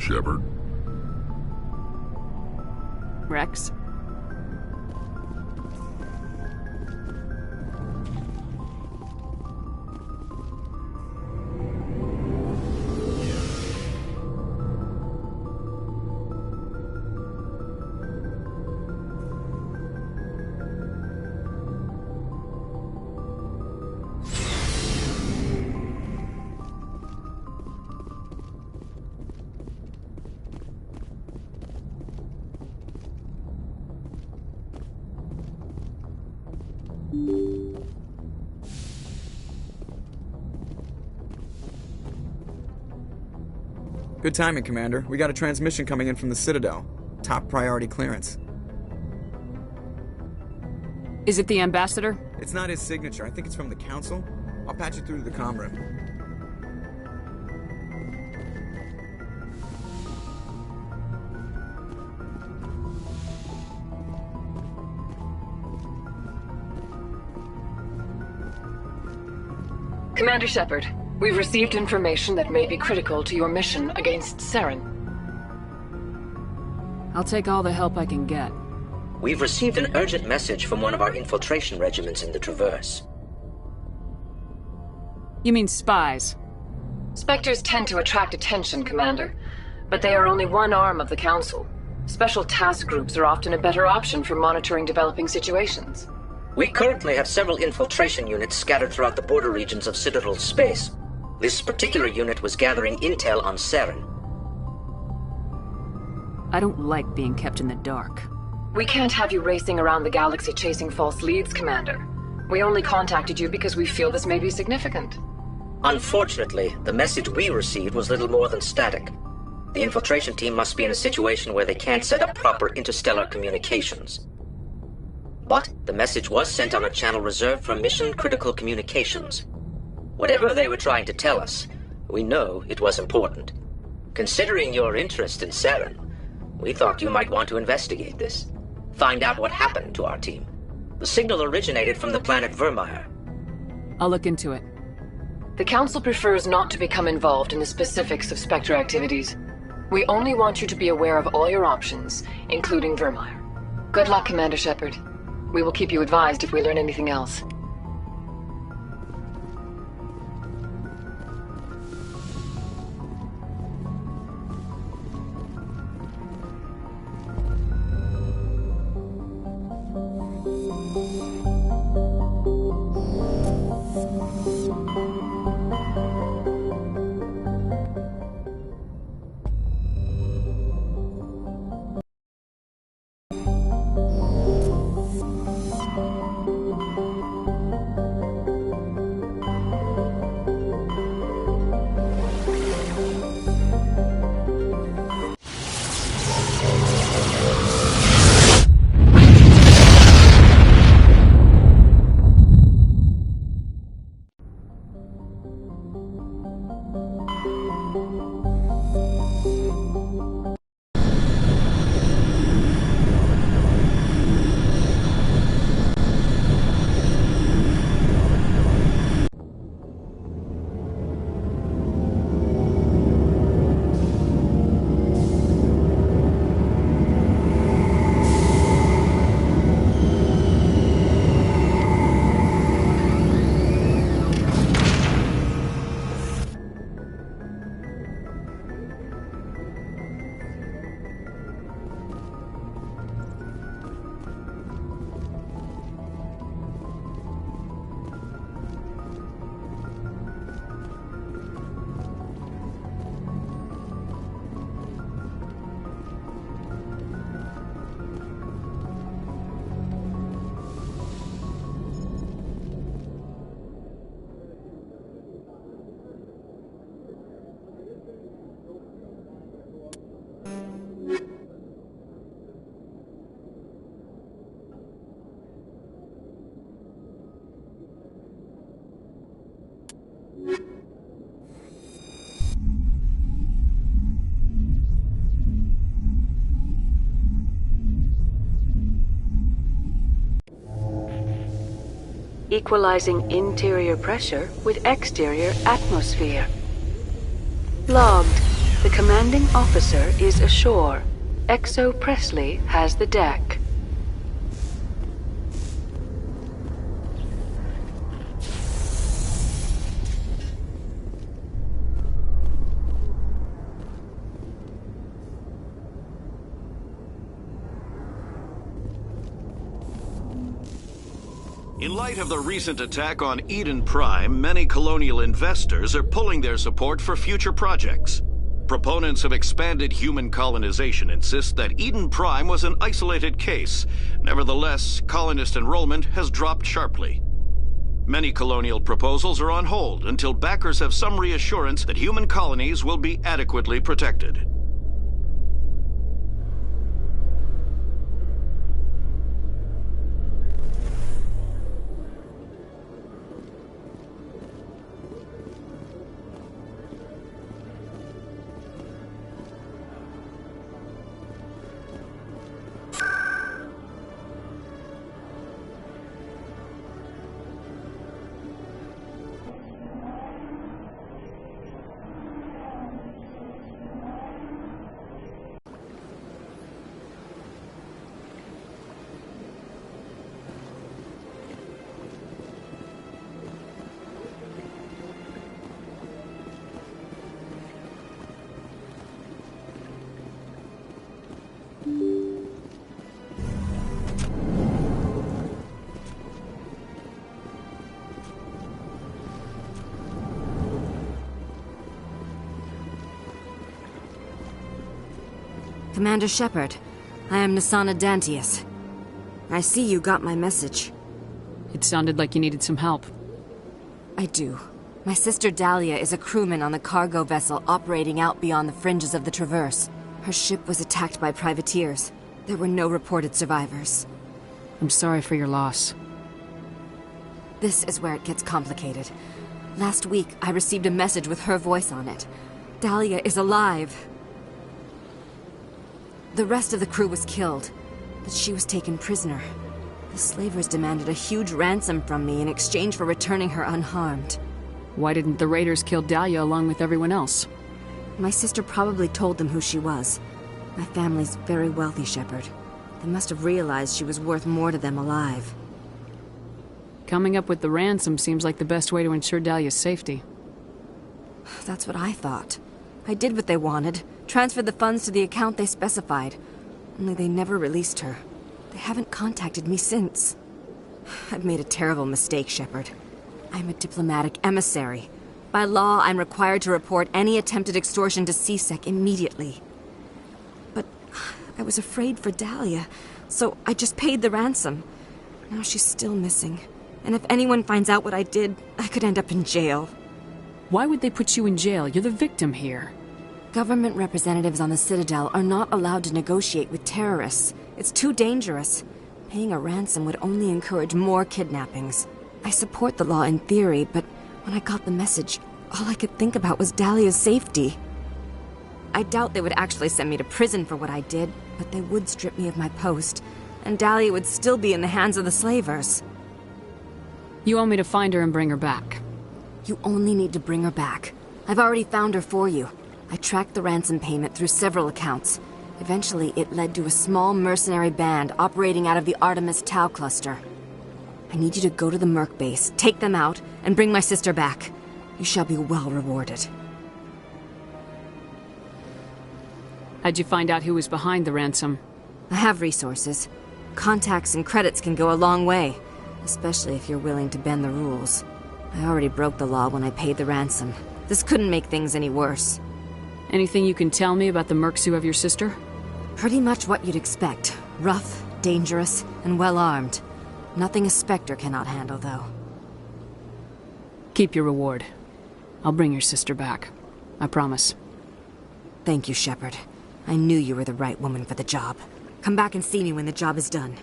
Shepard. Rex? Good timing, Commander. We got a transmission coming in from the Citadel. Top priority clearance. Is it the Ambassador? It's not his signature. I think it's from the Council. I'll patch you through to the comm room. Commander Shepard, we've received information that may be critical to your mission against Saren. I'll take all the help I can get. We've received an urgent message from one of our infiltration regiments in the Traverse. You mean spies? Spectres tend to attract attention, Commander, but they are only one arm of the Council. Special task groups are often a better option for monitoring developing situations. We currently have several infiltration units scattered throughout the border regions of Citadel space. This particular unit was gathering intel on Saren. I don't like being kept in the dark. We can't have you racing around the galaxy chasing false leads, Commander. We only contacted you because we feel this may be significant. Unfortunately, the message we received was little more than static. The infiltration team must be in a situation where they can't set up proper interstellar communications. But the message was sent on a channel reserved for mission-critical communications. Whatever they were trying to tell us, we know it was important. Considering your interest in Saren, we thought you might want to investigate this. Find out what happened to our team. The signal originated from the planet Vermeer. I'll look into it. The Council prefers not to become involved in the specifics of Spectre activities. We only want you to be aware of all your options, including Vermeer. Good luck, Commander Shepard. We will keep you advised if we learn anything else. Equalizing interior pressure with exterior atmosphere. Logged. The commanding officer is ashore. Exo Presley has the deck. In light of the recent attack on Eden Prime, many colonial investors are pulling their support for future projects. Proponents of expanded human colonization insist that Eden Prime was an isolated case. Nevertheless, colonist enrollment has dropped sharply. Many colonial proposals are on hold until backers have some reassurance that human colonies will be adequately protected. Commander Shepard, I am Nasana Dantius. I see you got my message. It sounded like you needed some help. I do. My sister Dahlia is a crewman on the cargo vessel operating out beyond the fringes of the Traverse. Her ship was attacked by privateers. There were no reported survivors. I'm sorry for your loss. This is where it gets complicated. Last week, I received a message with her voice on it. Dahlia is alive. The rest of the crew was killed, but she was taken prisoner. The slavers demanded a huge ransom from me in exchange for returning her unharmed. Why didn't the raiders kill Dahlia along with everyone else? My sister probably told them who she was. My family's very wealthy, Shepard. They must have realized she was worth more to them alive. Coming up with the ransom seems like the best way to ensure Dahlia's safety. That's what I thought. I did what they wanted, transferred the funds to the account they specified. Only they never released her. They haven't contacted me since. I've made a terrible mistake, Shepard. I'm a diplomatic emissary. By law, I'm required to report any attempted extortion to CSEC immediately. But I was afraid for Dahlia, so I just paid the ransom. Now she's still missing. And if anyone finds out what I did, I could end up in jail. Why would they put you in jail? You're the victim here. Government representatives on the Citadel are not allowed to negotiate with terrorists. It's too dangerous. Paying a ransom would only encourage more kidnappings. I support the law in theory, but when I got the message, all I could think about was Dahlia's safety. I doubt they would actually send me to prison for what I did, but they would strip me of my post, and Dahlia would still be in the hands of the slavers. You want me to find her and bring her back? You only need to bring her back. I've already found her for you. I tracked the ransom payment through several accounts. Eventually, it led to a small mercenary band operating out of the Artemis Tau cluster. I need you to go to the Merc base, take them out, and bring my sister back. You shall be well rewarded. How'd you find out who was behind the ransom? I have resources. Contacts and credits can go a long way, especially if you're willing to bend the rules. I already broke the law when I paid the ransom. This couldn't make things any worse. Anything you can tell me about the mercs who have your sister? Pretty much what you'd expect. Rough, dangerous, and well-armed. Nothing a Spectre cannot handle, though. Keep your reward. I'll bring your sister back. I promise. Thank you, Shepard. I knew you were the right woman for the job. Come back and see me when the job is done.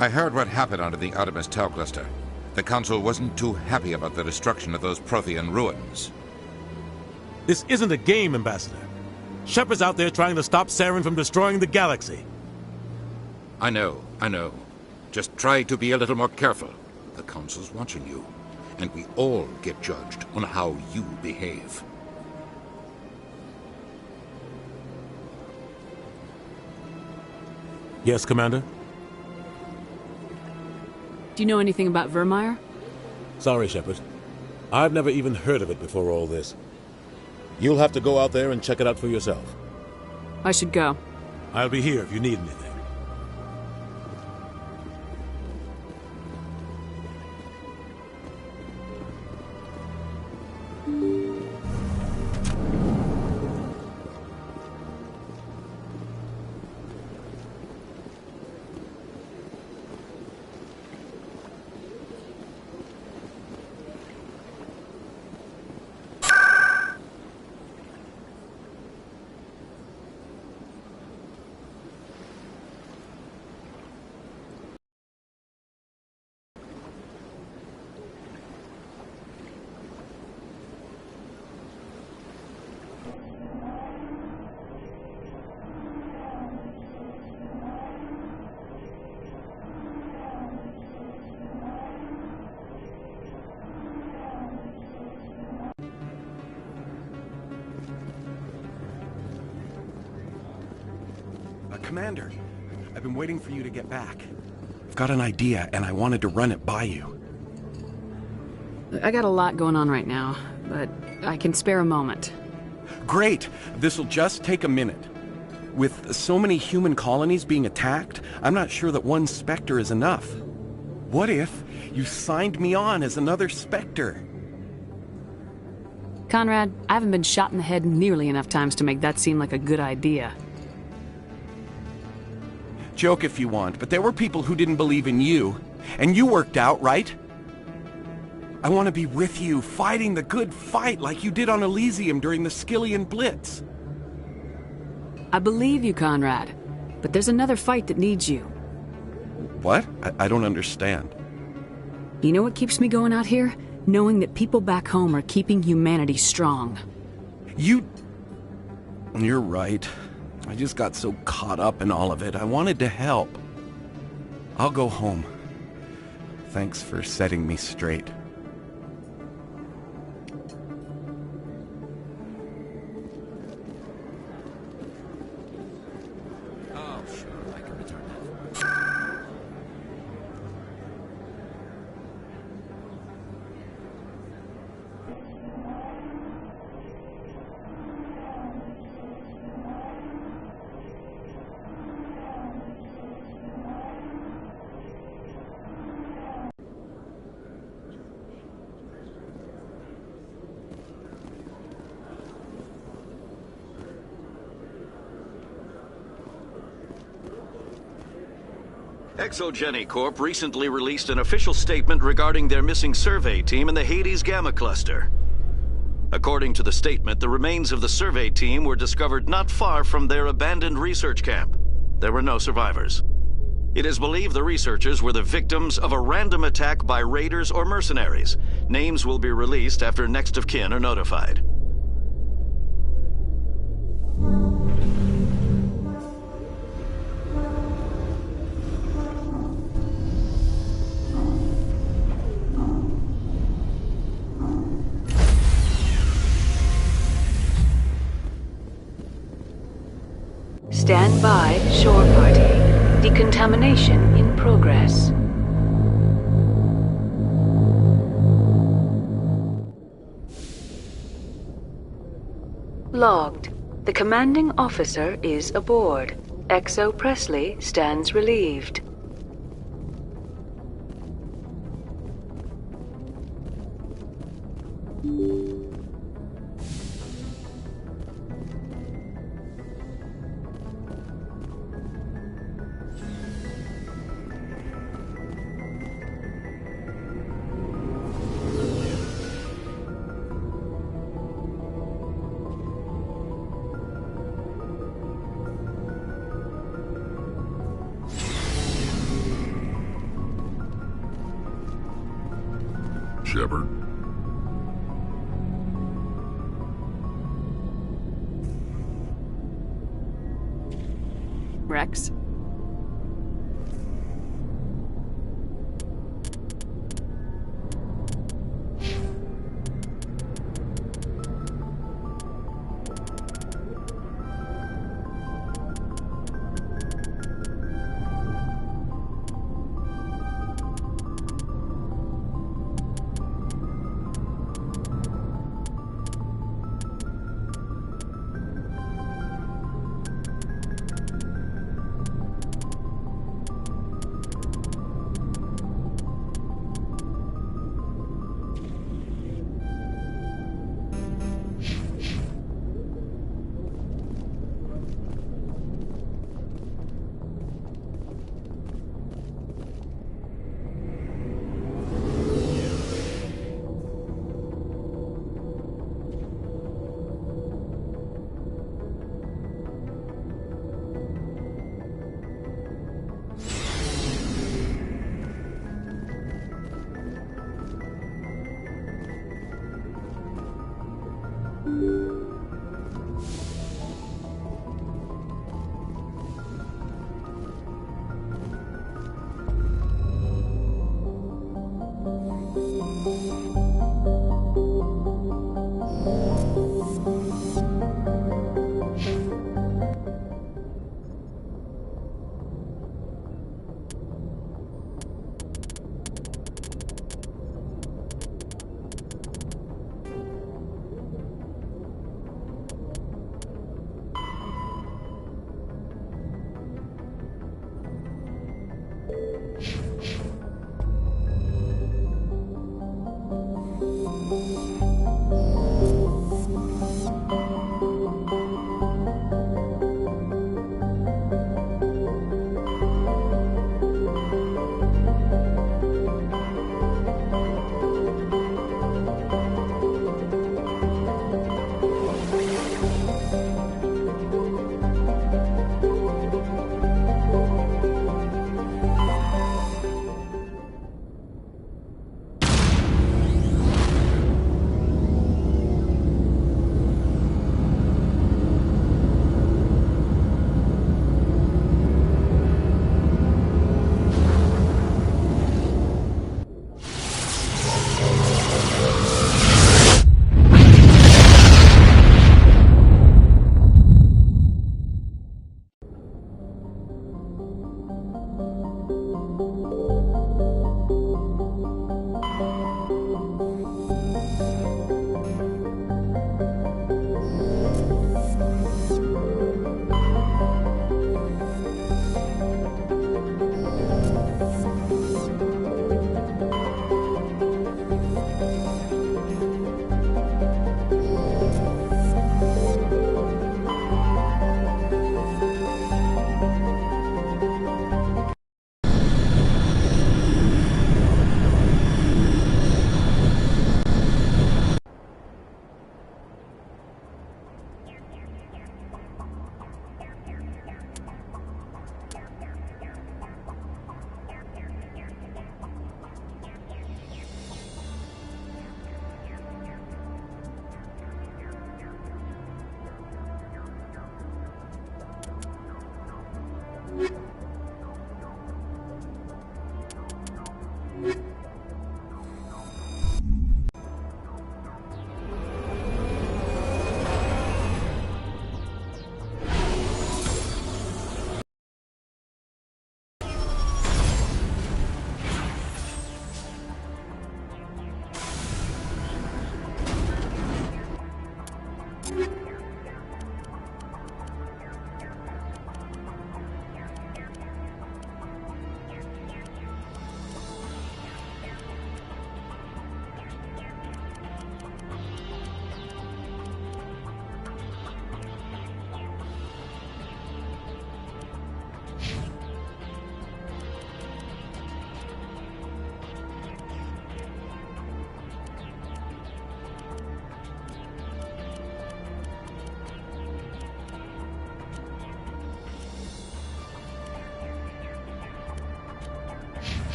I heard what happened under the Artemis Tau cluster. The Council wasn't too happy about the destruction of those Prothean ruins. This isn't a game, Ambassador. Shepard's out there trying to stop Saren from destroying the galaxy. I know. Just try to be a little more careful. The Council's watching you, and we all get judged on how you behave. Yes, Commander? Do you know anything about Vermeer? Sorry, Shepard. I've never even heard of it before all this. You'll have to go out there and check it out for yourself. I should go. I'll be here if you need anything. Commander, I've been waiting for you to get back. I've got an idea, and I wanted to run it by you. I got a lot going on right now, but I can spare a moment. Great! This'll just take a minute. With so many human colonies being attacked, I'm not sure that one Spectre is enough. What if you signed me on as another Spectre? Conrad, I haven't been shot in the head nearly enough times to make that seem like a good idea. Joke if you want, but there were people who didn't believe in you, and you worked out, right? I want to be with you, fighting the good fight like you did on Elysium during the Skillian Blitz. I believe you, Conrad, but there's another fight that needs you. What? I don't understand. You know what keeps me going out here? Knowing that people back home are keeping humanity strong. You're right. I just got so caught up in all of it. I wanted to help. I'll go home. Thanks for setting me straight. Oh, sure, I can return that. Exogeny Corp recently released an official statement regarding their missing survey team in the Hades Gamma Cluster. According to the statement, the remains of the survey team were discovered not far from their abandoned research camp. There were no survivors. It is believed the researchers were the victims of a random attack by raiders or mercenaries. Names will be released after next of kin are notified. Stand by, shore party. Decontamination in progress. Logged. The commanding officer is aboard. Exo Presley stands relieved. Shepard. Rex?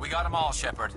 We got them all, Shepard.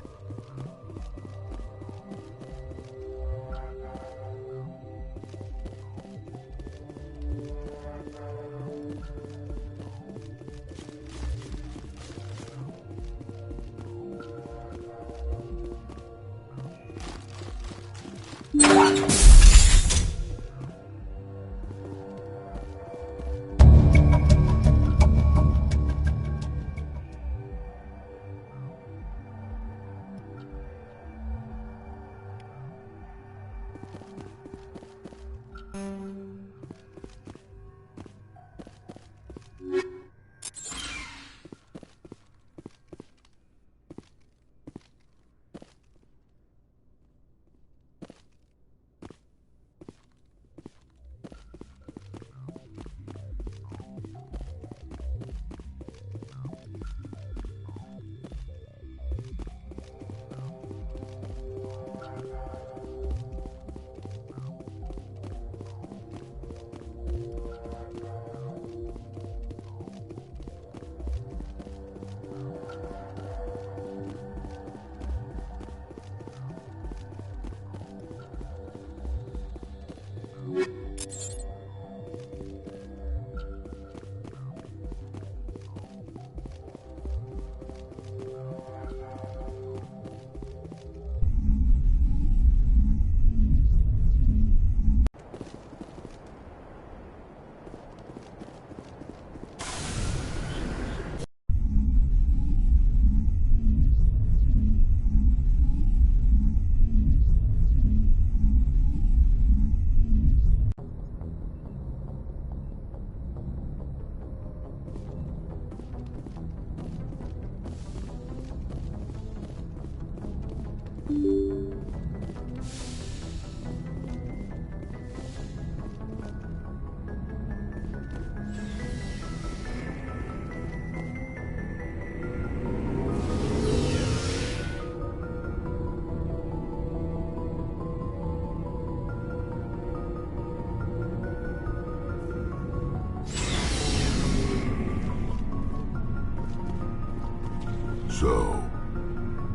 So,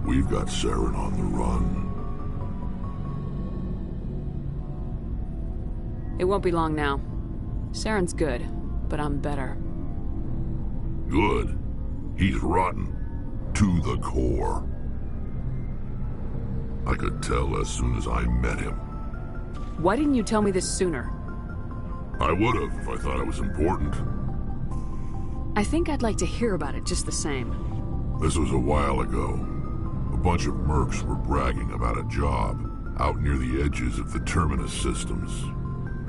we've got Saren on the run. It won't be long now. Saren's good, but I'm better. Good? He's rotten. To the core. I could tell as soon as I met him. Why didn't you tell me this sooner? I would've if I thought it was important. I think I'd like to hear about it just the same. This was a while ago. A bunch of mercs were bragging about a job out near the edges of the Terminus systems.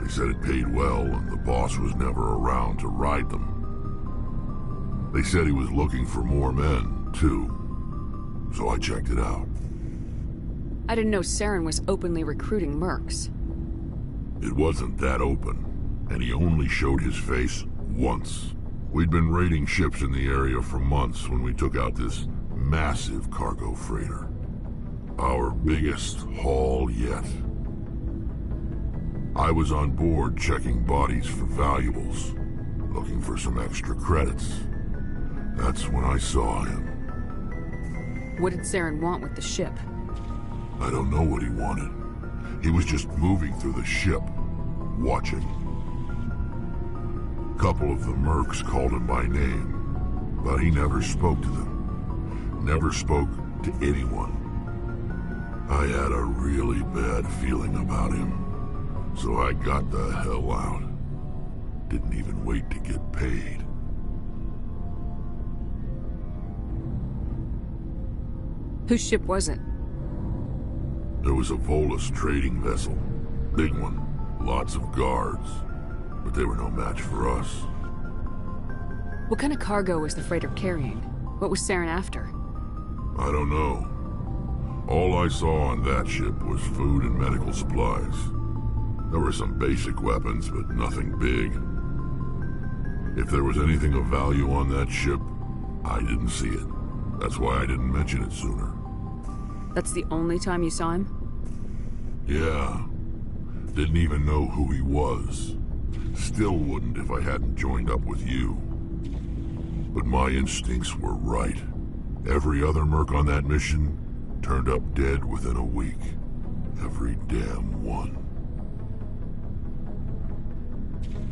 They said it paid well and the boss was never around to ride them. They said he was looking for more men, too. So I checked it out. I didn't know Saren was openly recruiting mercs. It wasn't that open, and he only showed his face once. We'd been raiding ships in the area for months when we took out this massive cargo freighter. Our biggest haul yet. I was on board checking bodies for valuables, looking for some extra credits. That's when I saw him. What did Saren want with the ship? I don't know what he wanted. He was just moving through the ship, watching. A couple of the mercs called him by name, but he never spoke to them. Never spoke to anyone. I had a really bad feeling about him, so I got the hell out. Didn't even wait to get paid. Whose ship was it? There was a Volus trading vessel. Big one. Lots of guards. But they were no match for us. What kind of cargo was the freighter carrying? What was Saren after? I don't know. All I saw on that ship was food and medical supplies. There were some basic weapons, but nothing big. If there was anything of value on that ship, I didn't see it. That's why I didn't mention it sooner. That's the only time you saw him? Yeah. Didn't even know who he was. Still wouldn't if I hadn't joined up with you. But my instincts were right. Every other merc on that mission turned up dead within a week. Every damn one.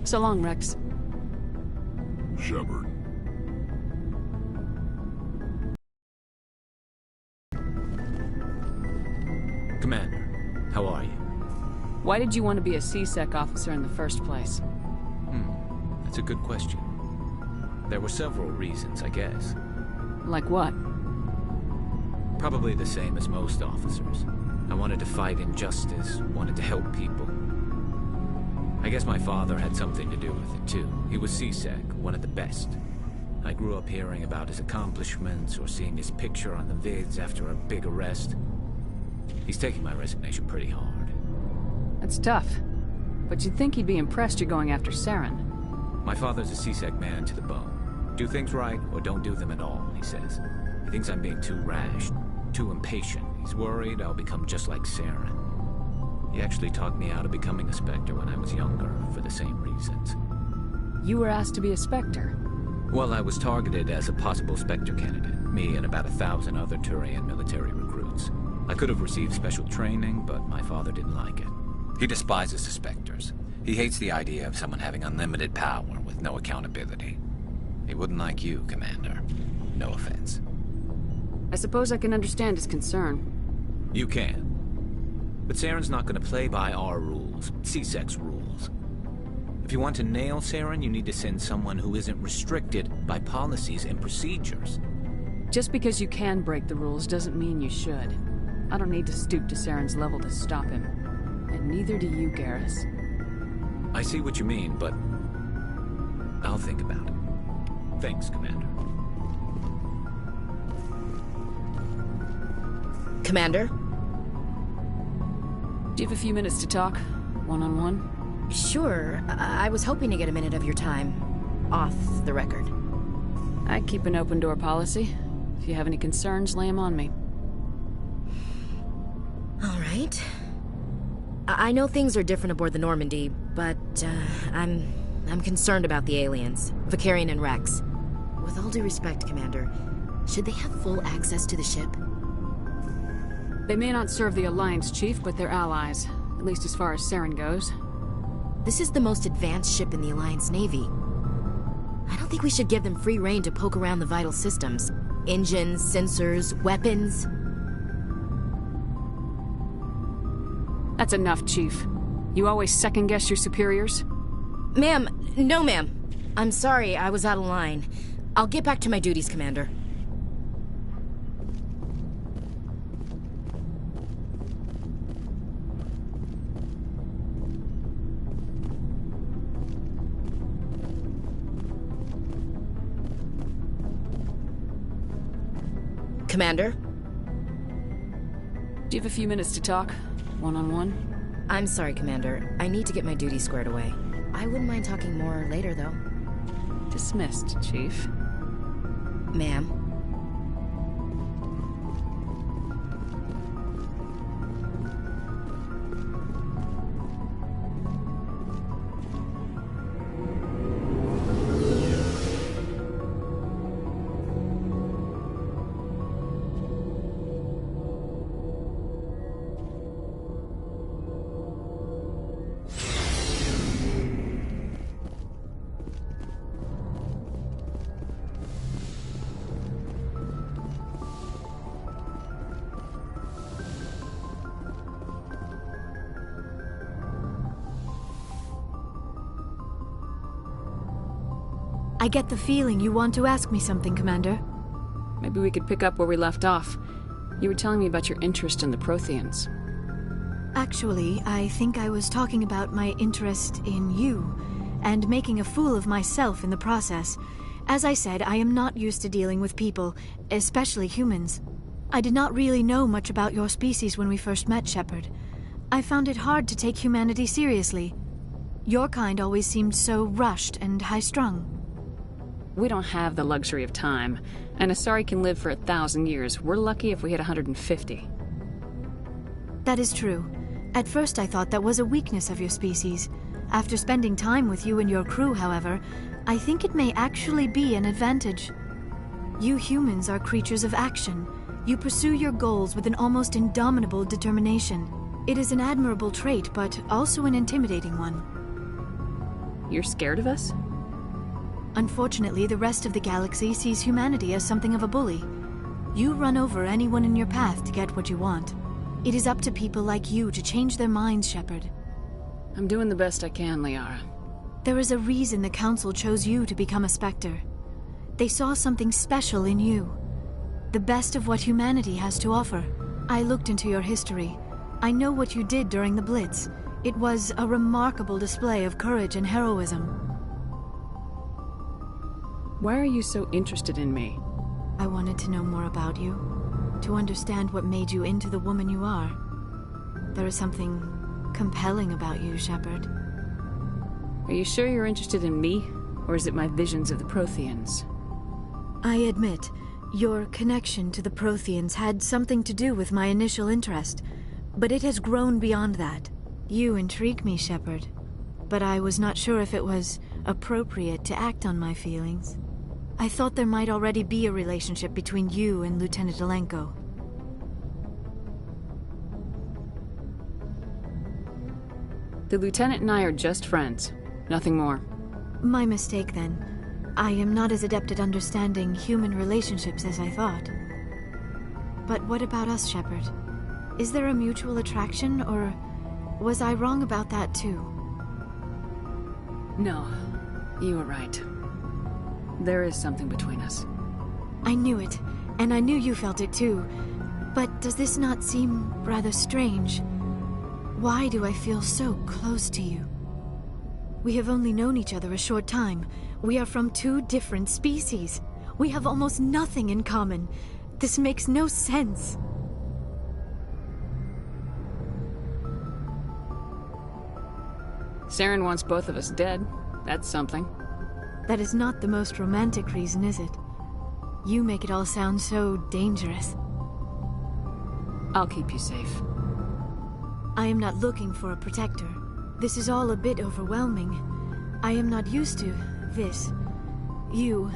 So long, Rex. Shepard. Commander, how are you? Why did you want to be a C-Sec officer in the first place? That's a good question. There were several reasons, I guess. Like what? Probably the same as most officers. I wanted to fight injustice, wanted to help people. I guess my father had something to do with it too. He was C-Sec, one of the best. I grew up hearing about his accomplishments or seeing his picture on the vids after a big arrest. He's taking my resignation pretty hard. That's tough. But you'd think he'd be impressed you're going after Saren. My father's a C-Sec man to the bone. Do things right or don't do them at all, he says. He thinks I'm being too rash, too impatient. He's worried I'll become just like Saren. He actually talked me out of becoming a Spectre when I was younger, for the same reasons. You were asked to be a Spectre? Well, I was targeted as a possible Spectre candidate, me and about 1,000 other Turian military recruits. I could have received special training, but my father didn't like it. He despises the Spectres. He hates the idea of someone having unlimited power with no accountability. He wouldn't like you, Commander. No offense. I suppose I can understand his concern. You can. But Saren's not going to play by our rules, C-Sec's rules. If you want to nail Saren, you need to send someone who isn't restricted by policies and procedures. Just because you can break the rules doesn't mean you should. I don't need to stoop to Saren's level to stop him. And neither do you, Garrus. I see what you mean, but I'll think about it. Thanks, Commander. Commander? Do you have a few minutes to talk? One-on-one? Sure. I was hoping to get a minute of your time. Off the record. I keep an open-door policy. If you have any concerns, lay them on me. All right. I know things are different aboard the Normandy, but I'm concerned about the aliens, Vicarian and Rex. With all due respect, Commander, should they have full access to the ship? They may not serve the Alliance, Chief, but they're allies. At least as far as Saren goes. This is the most advanced ship in the Alliance Navy. I don't think we should give them free rein to poke around the vital systems. Engines, sensors, weapons. That's enough, Chief. You always second-guess your superiors? Ma'am, no ma'am. I'm sorry, I was out of line. I'll get back to my duties, Commander. Commander? Do you have a few minutes to talk? One-on-one? I'm sorry, Commander. I need to get my duties squared away. I wouldn't mind talking more later, though. Dismissed, Chief. Ma'am. I get the feeling you want to ask me something, Commander. Maybe we could pick up where we left off. You were telling me about your interest in the Protheans. Actually, I think I was talking about my interest in you, and making a fool of myself in the process. As I said, I am not used to dealing with people, especially humans. I did not really know much about your species when we first met, Shepard. I found it hard to take humanity seriously. Your kind always seemed so rushed and high-strung. We don't have the luxury of time, and Asari can live for 1,000 years. We're lucky if we hit 150. That is true. At first I thought that was a weakness of your species. After spending time with you and your crew, however, I think it may actually be an advantage. You humans are creatures of action. You pursue your goals with an almost indomitable determination. It is an admirable trait, but also an intimidating one. You're scared of us? Unfortunately, the rest of the galaxy sees humanity as something of a bully. You run over anyone in your path to get what you want. It is up to people like you to change their minds, Shepard. I'm doing the best I can, Liara. There is a reason the Council chose you to become a Spectre. They saw something special in you. The best of what humanity has to offer. I looked into your history. I know what you did during the Blitz. It was a remarkable display of courage and heroism. Why are you so interested in me? I wanted to know more about you. To understand what made you into the woman you are. There is something compelling about you, Shepard. Are you sure you're interested in me? Or is it my visions of the Protheans? I admit, your connection to the Protheans had something to do with my initial interest, but it has grown beyond that. You intrigue me, Shepard, but I was not sure if it was appropriate to act on my feelings. I thought there might already be a relationship between you and Lieutenant Alenko. The Lieutenant and I are just friends. Nothing more. My mistake, then. I am not as adept at understanding human relationships as I thought. But what about us, Shepard? Is there a mutual attraction, or was I wrong about that too? No, you were right. There is something between us. I knew it, and I knew you felt it too. But does this not seem rather strange? Why do I feel so close to you? We have only known each other a short time. We are from two different species. We have almost nothing in common. This makes no sense. Saren wants both of us dead. That's something. That is not the most romantic reason, is it? You make it all sound so dangerous. I'll keep you safe. I am not looking for a protector. This is all a bit overwhelming. I am not used to this. You.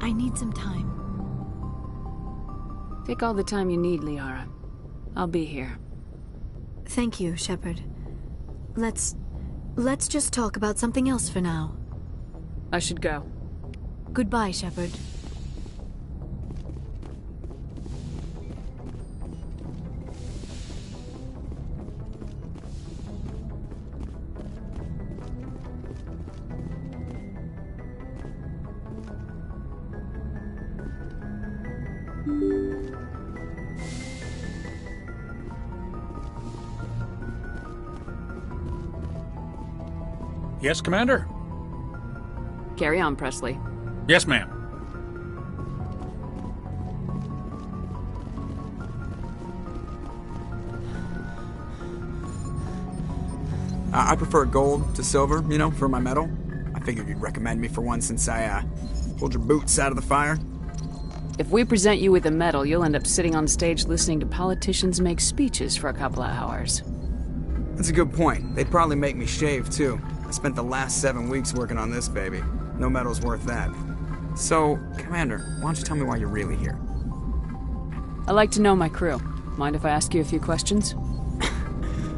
I need some time. Take all the time you need, Liara. I'll be here. Thank you, Shepard. Let's just talk about something else for now. I should go. Goodbye, Shepard. Yes, Commander? Carry on, Presley. Yes, ma'am. I prefer gold to silver, you know, for my medal. I figured you'd recommend me for one since I, pulled your boots out of the fire. If we present you with a medal, you'll end up sitting on stage listening to politicians make speeches for a couple of hours. That's a good point. They'd probably make me shave, too. I spent the last 7 weeks working on this baby. No medal's worth that. So, Commander, why don't you tell me why you're really here? I like to know my crew. Mind if I ask you a few questions?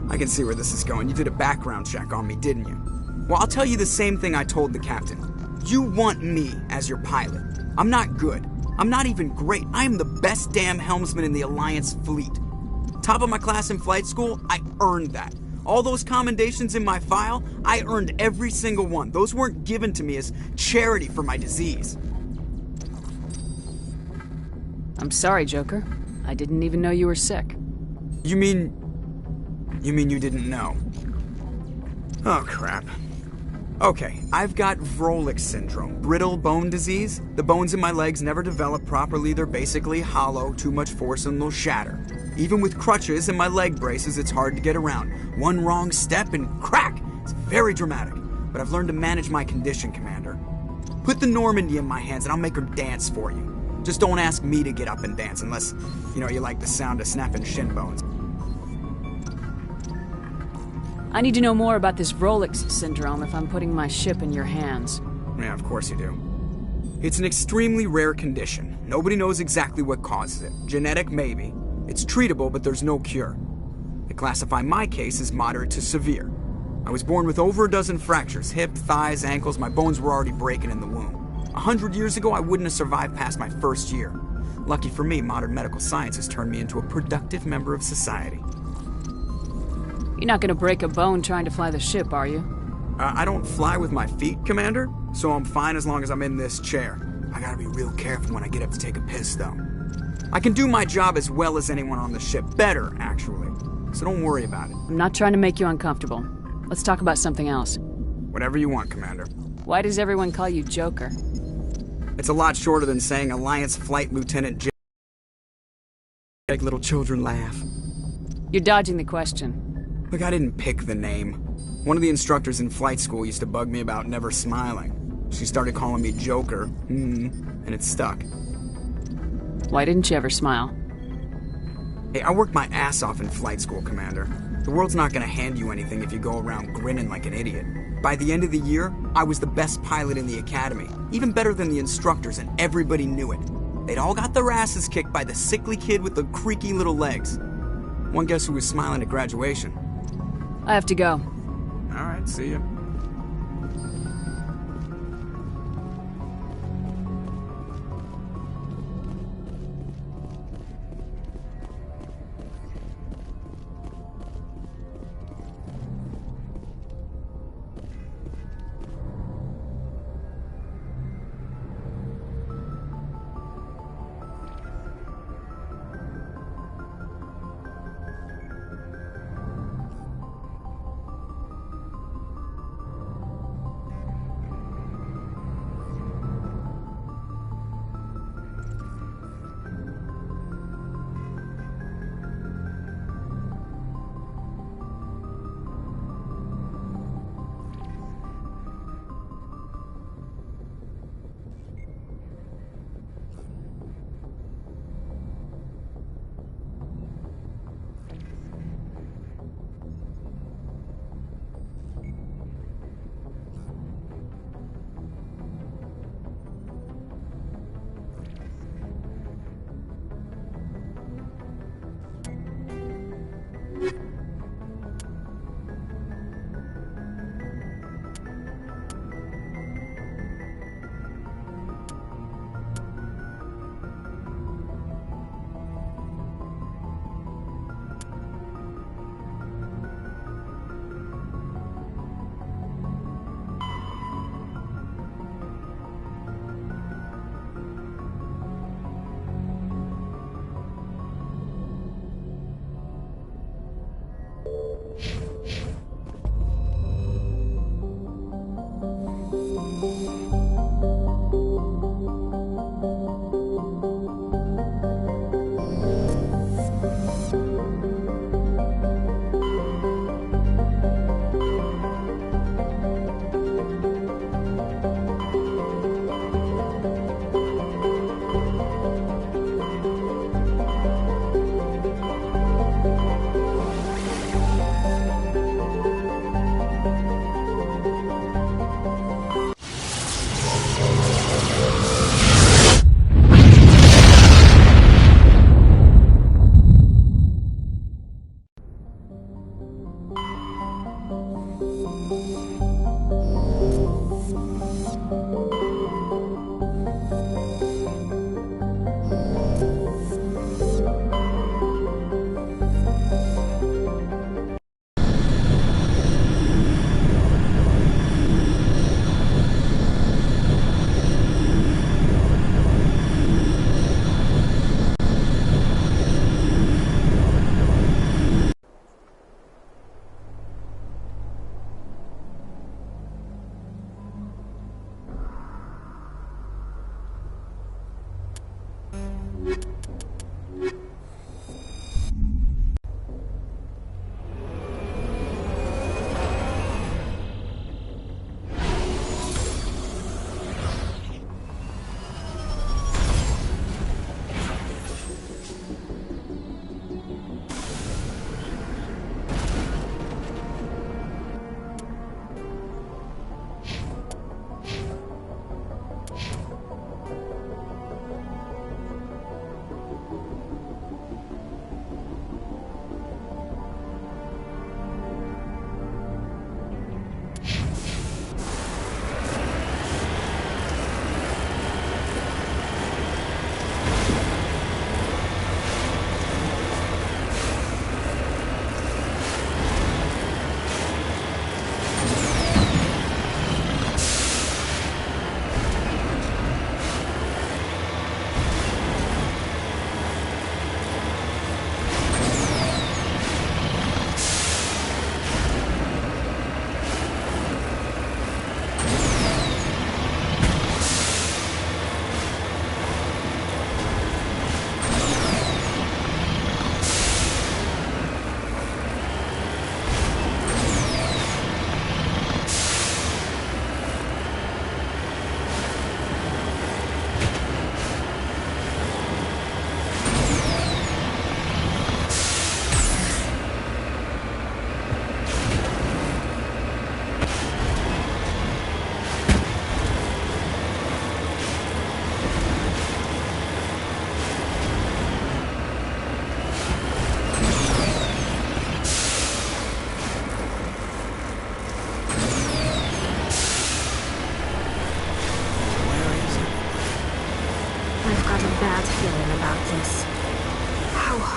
I can see where this is going. You did a background check on me, didn't you? Well, I'll tell you the same thing I told the captain. You want me as your pilot. I'm not good. I'm not even great. I am the best damn helmsman in the Alliance fleet. Top of my class in flight school, I earned that. All those commendations in my file, I earned every single one. Those weren't given to me as charity for my disease. I'm sorry, Joker. I didn't even know you were sick. You mean you didn't know? Oh, crap. Okay, I've got Vrolik syndrome, brittle bone disease. The bones in my legs never develop properly. They're basically hollow, too much force and they'll shatter. Even with crutches and my leg braces, it's hard to get around. One wrong step and crack! It's very dramatic. But I've learned to manage my condition, Commander. Put the Normandy in my hands and I'll make her dance for you. Just don't ask me to get up and dance unless, you like the sound of snapping shin bones. I need to know more about this Vrolik syndrome if I'm putting my ship in your hands. Yeah, of course you do. It's an extremely rare condition. Nobody knows exactly what causes it. Genetic, maybe. It's treatable, but there's no cure. They classify my case as moderate to severe. I was born with over a dozen fractures, hip, thighs, ankles. My bones were already breaking in the womb. 100 years ago, I wouldn't have survived past my first year. Lucky for me, modern medical science has turned me into a productive member of society. You're not gonna break a bone trying to fly the ship, are you? I don't fly with my feet, Commander, so I'm fine as long as I'm in this chair. I gotta be real careful when I get up to take a piss, though. I can do my job as well as anyone on the ship. Better, actually. So don't worry about it. I'm not trying to make you uncomfortable. Let's talk about something else. Whatever you want, Commander. Why does everyone call you Joker? It's a lot shorter than saying Alliance Flight Lieutenant J. Make little children laugh. You're dodging the question. Look, I didn't pick the name. One of the instructors in flight school used to bug me about never smiling. She started calling me Joker, and it stuck. Why didn't you ever smile? Hey, I worked my ass off in flight school, Commander. The world's not gonna hand you anything if you go around grinning like an idiot. By the end of the year, I was the best pilot in the academy, even better than the instructors, and everybody knew it. They'd all got their asses kicked by the sickly kid with the creaky little legs. One guess who was smiling at graduation? I have to go. All right, see ya.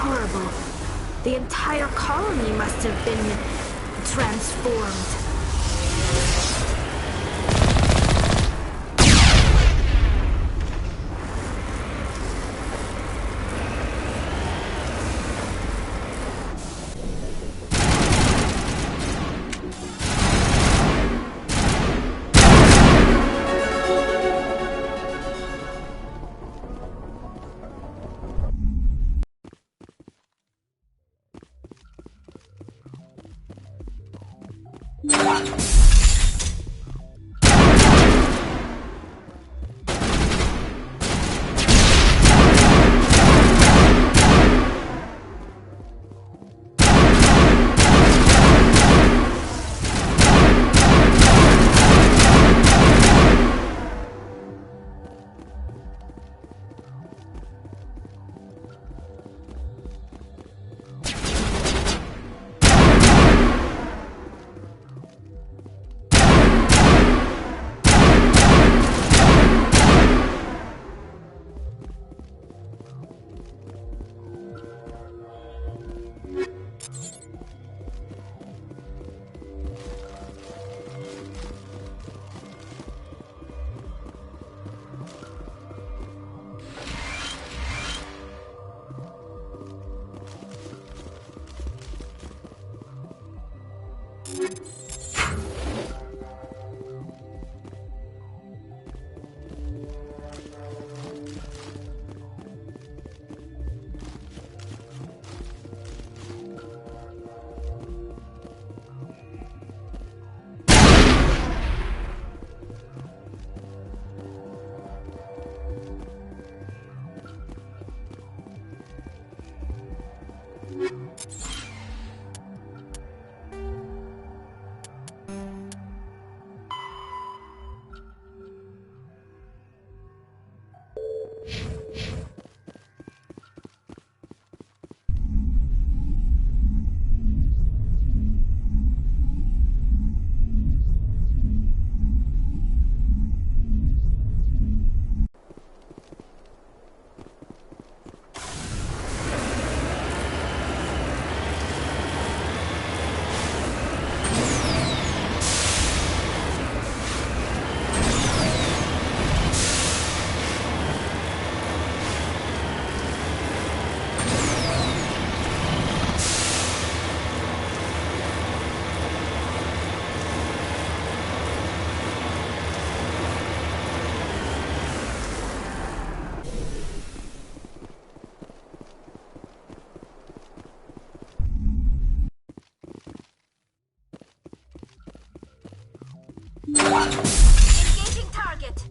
horrible. The entire colony must have been transformed. Engaging target.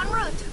En route!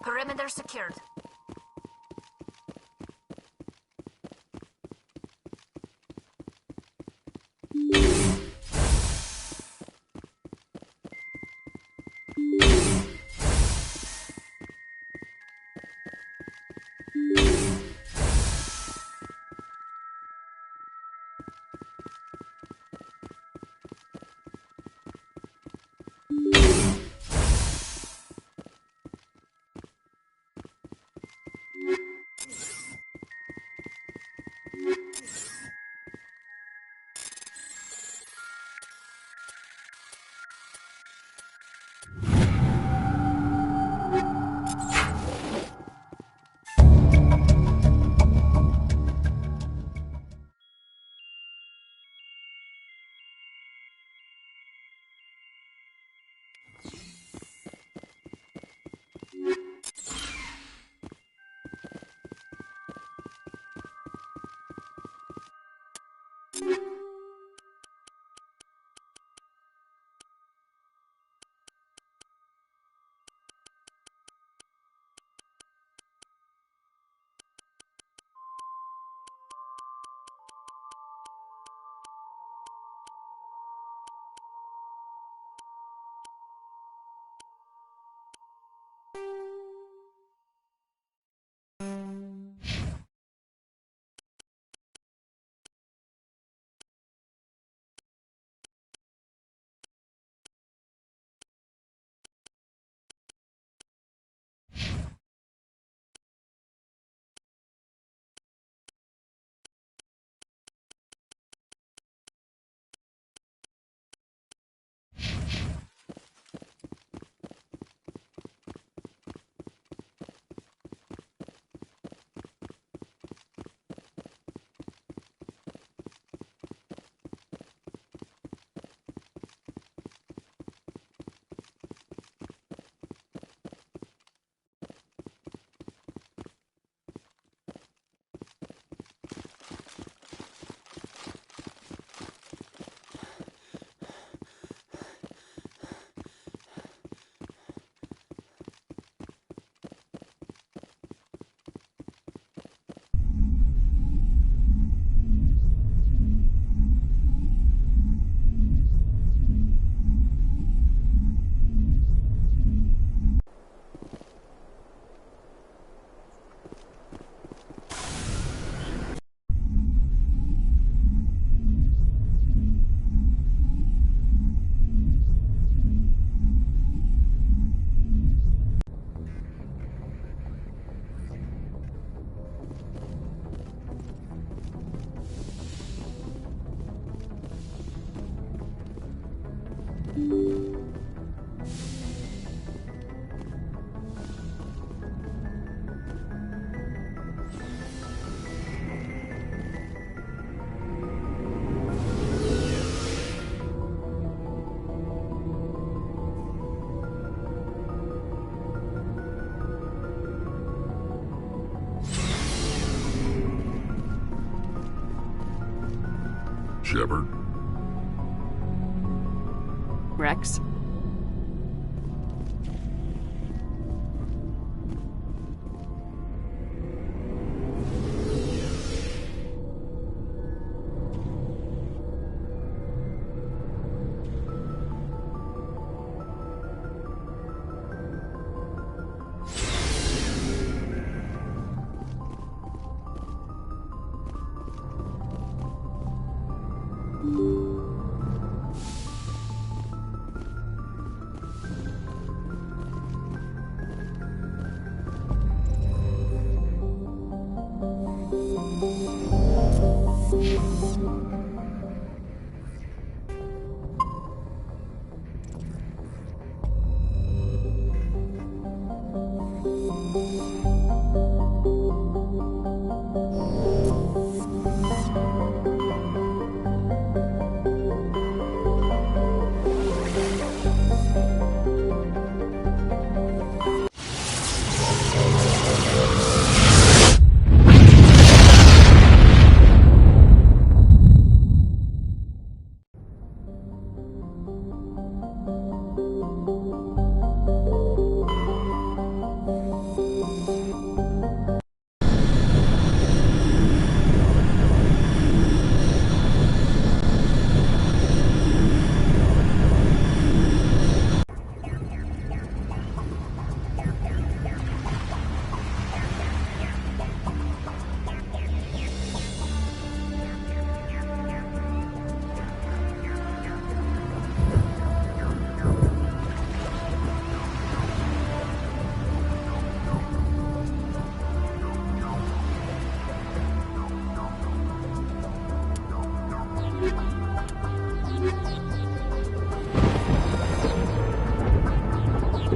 Perimeter secured. Shepard? Rex?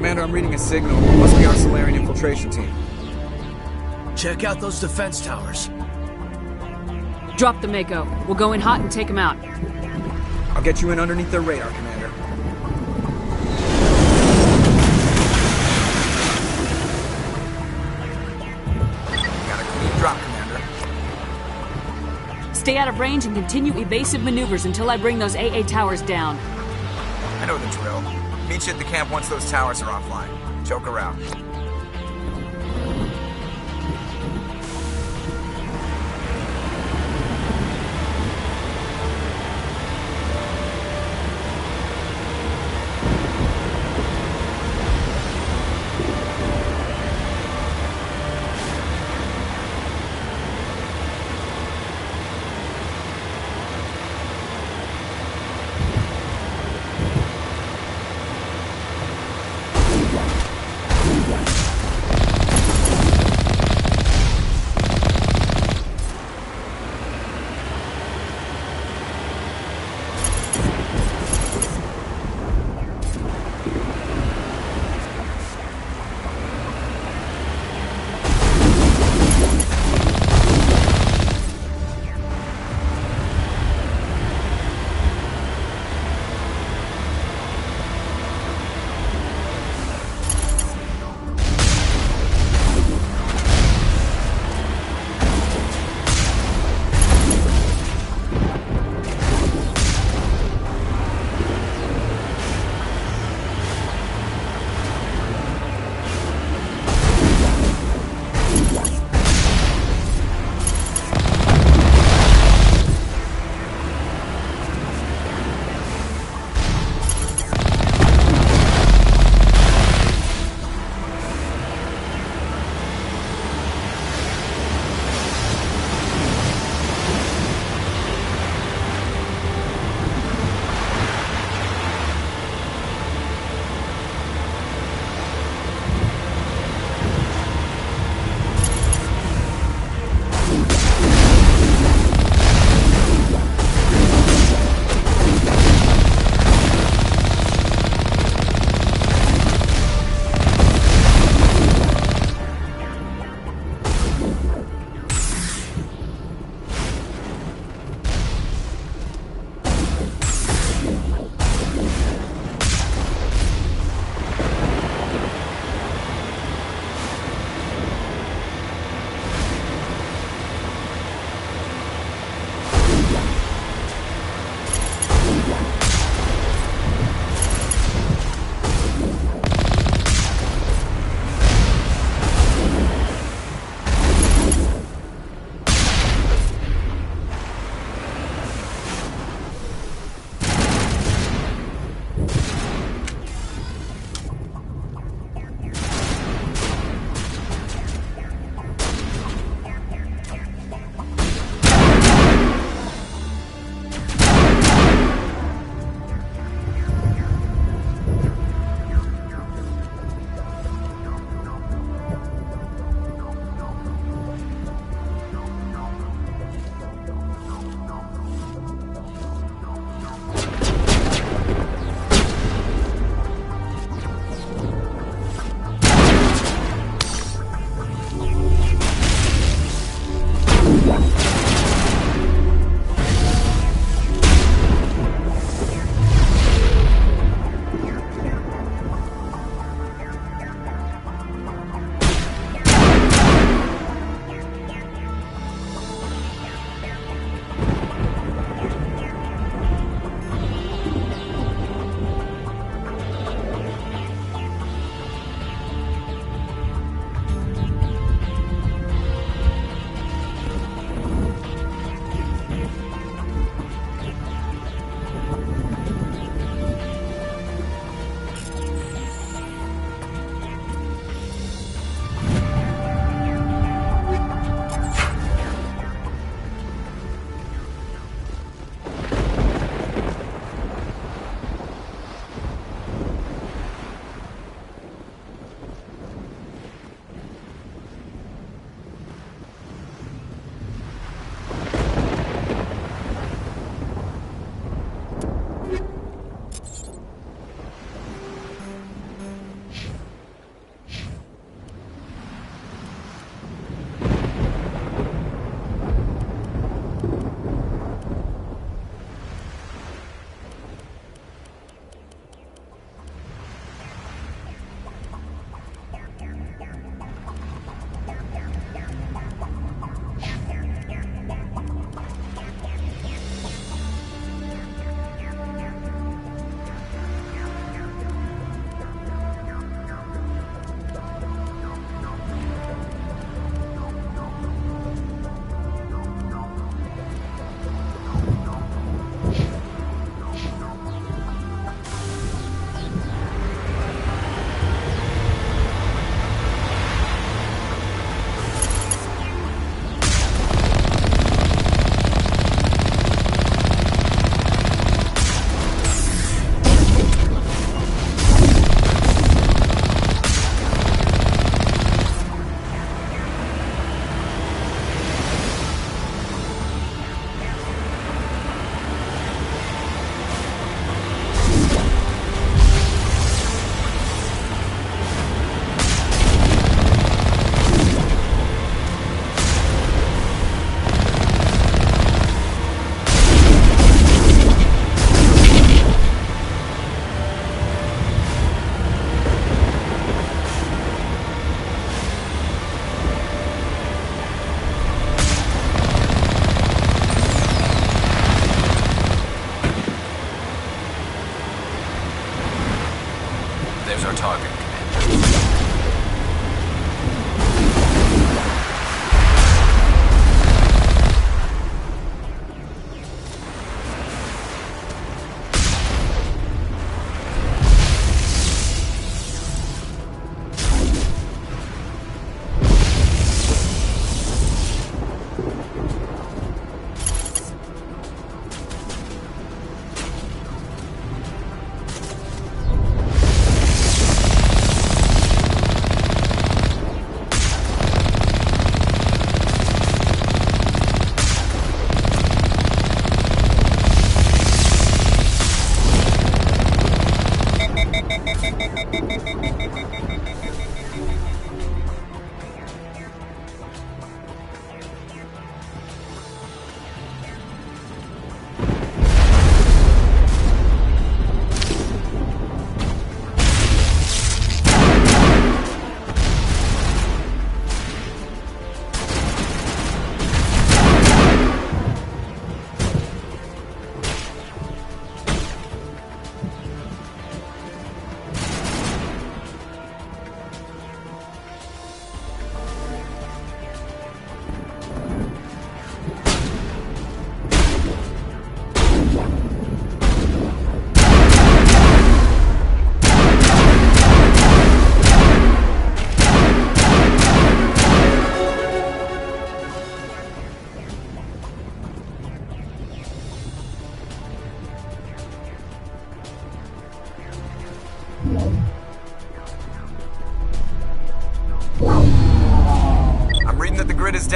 Commander, I'm reading a signal. Must be our Solarian infiltration team. Check out those defense towers. Drop the Mako. We'll go in hot and take them out. I'll get you in underneath their radar, Commander. Got a clean drop, Commander. Stay out of range and continue evasive maneuvers until I bring those AA towers down. I know the drill. Meet you at the camp once those towers are offline. Joke around.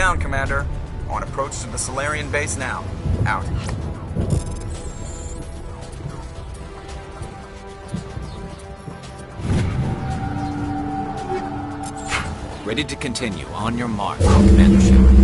down, Commander. On approach to the Solarian base now. Out. Ready to continue. On your mark, Commander Shepard.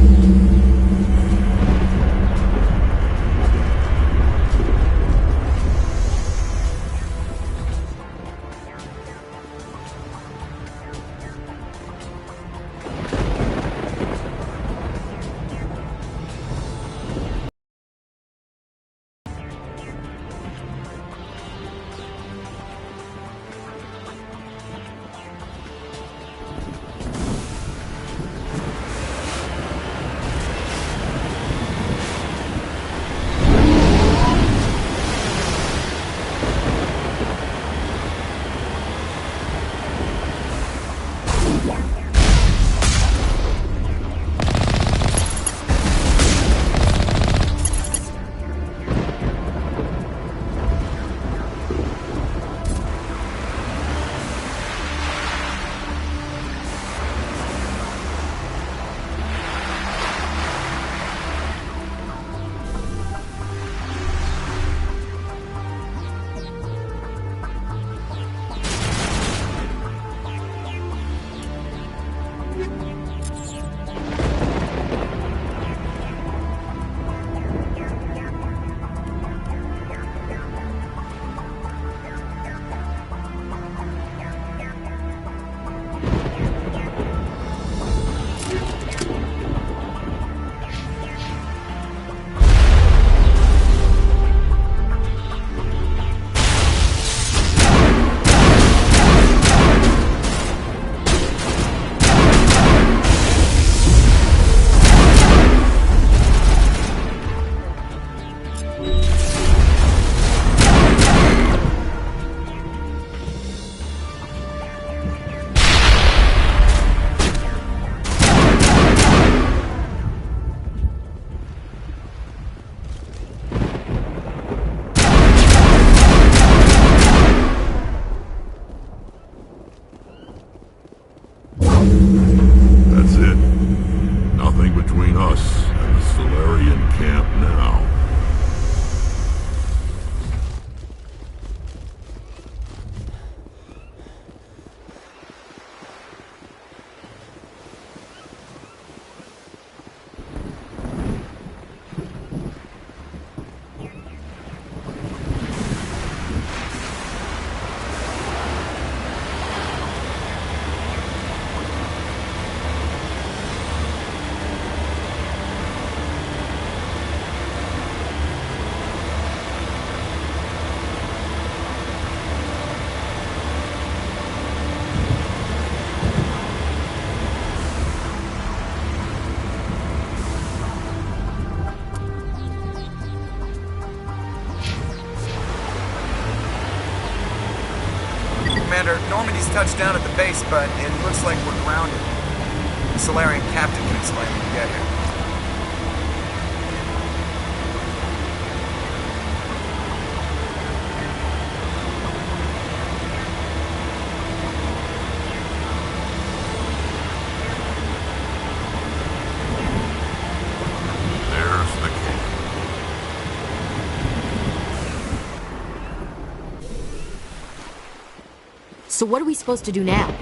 That's it. Nothing between us and the Solarian camp now. Commander, Normandy's touched down at the base, but it looks like we're grounded. The Solarian captain can explain when we get here. There's the camp. So what are we supposed to do now?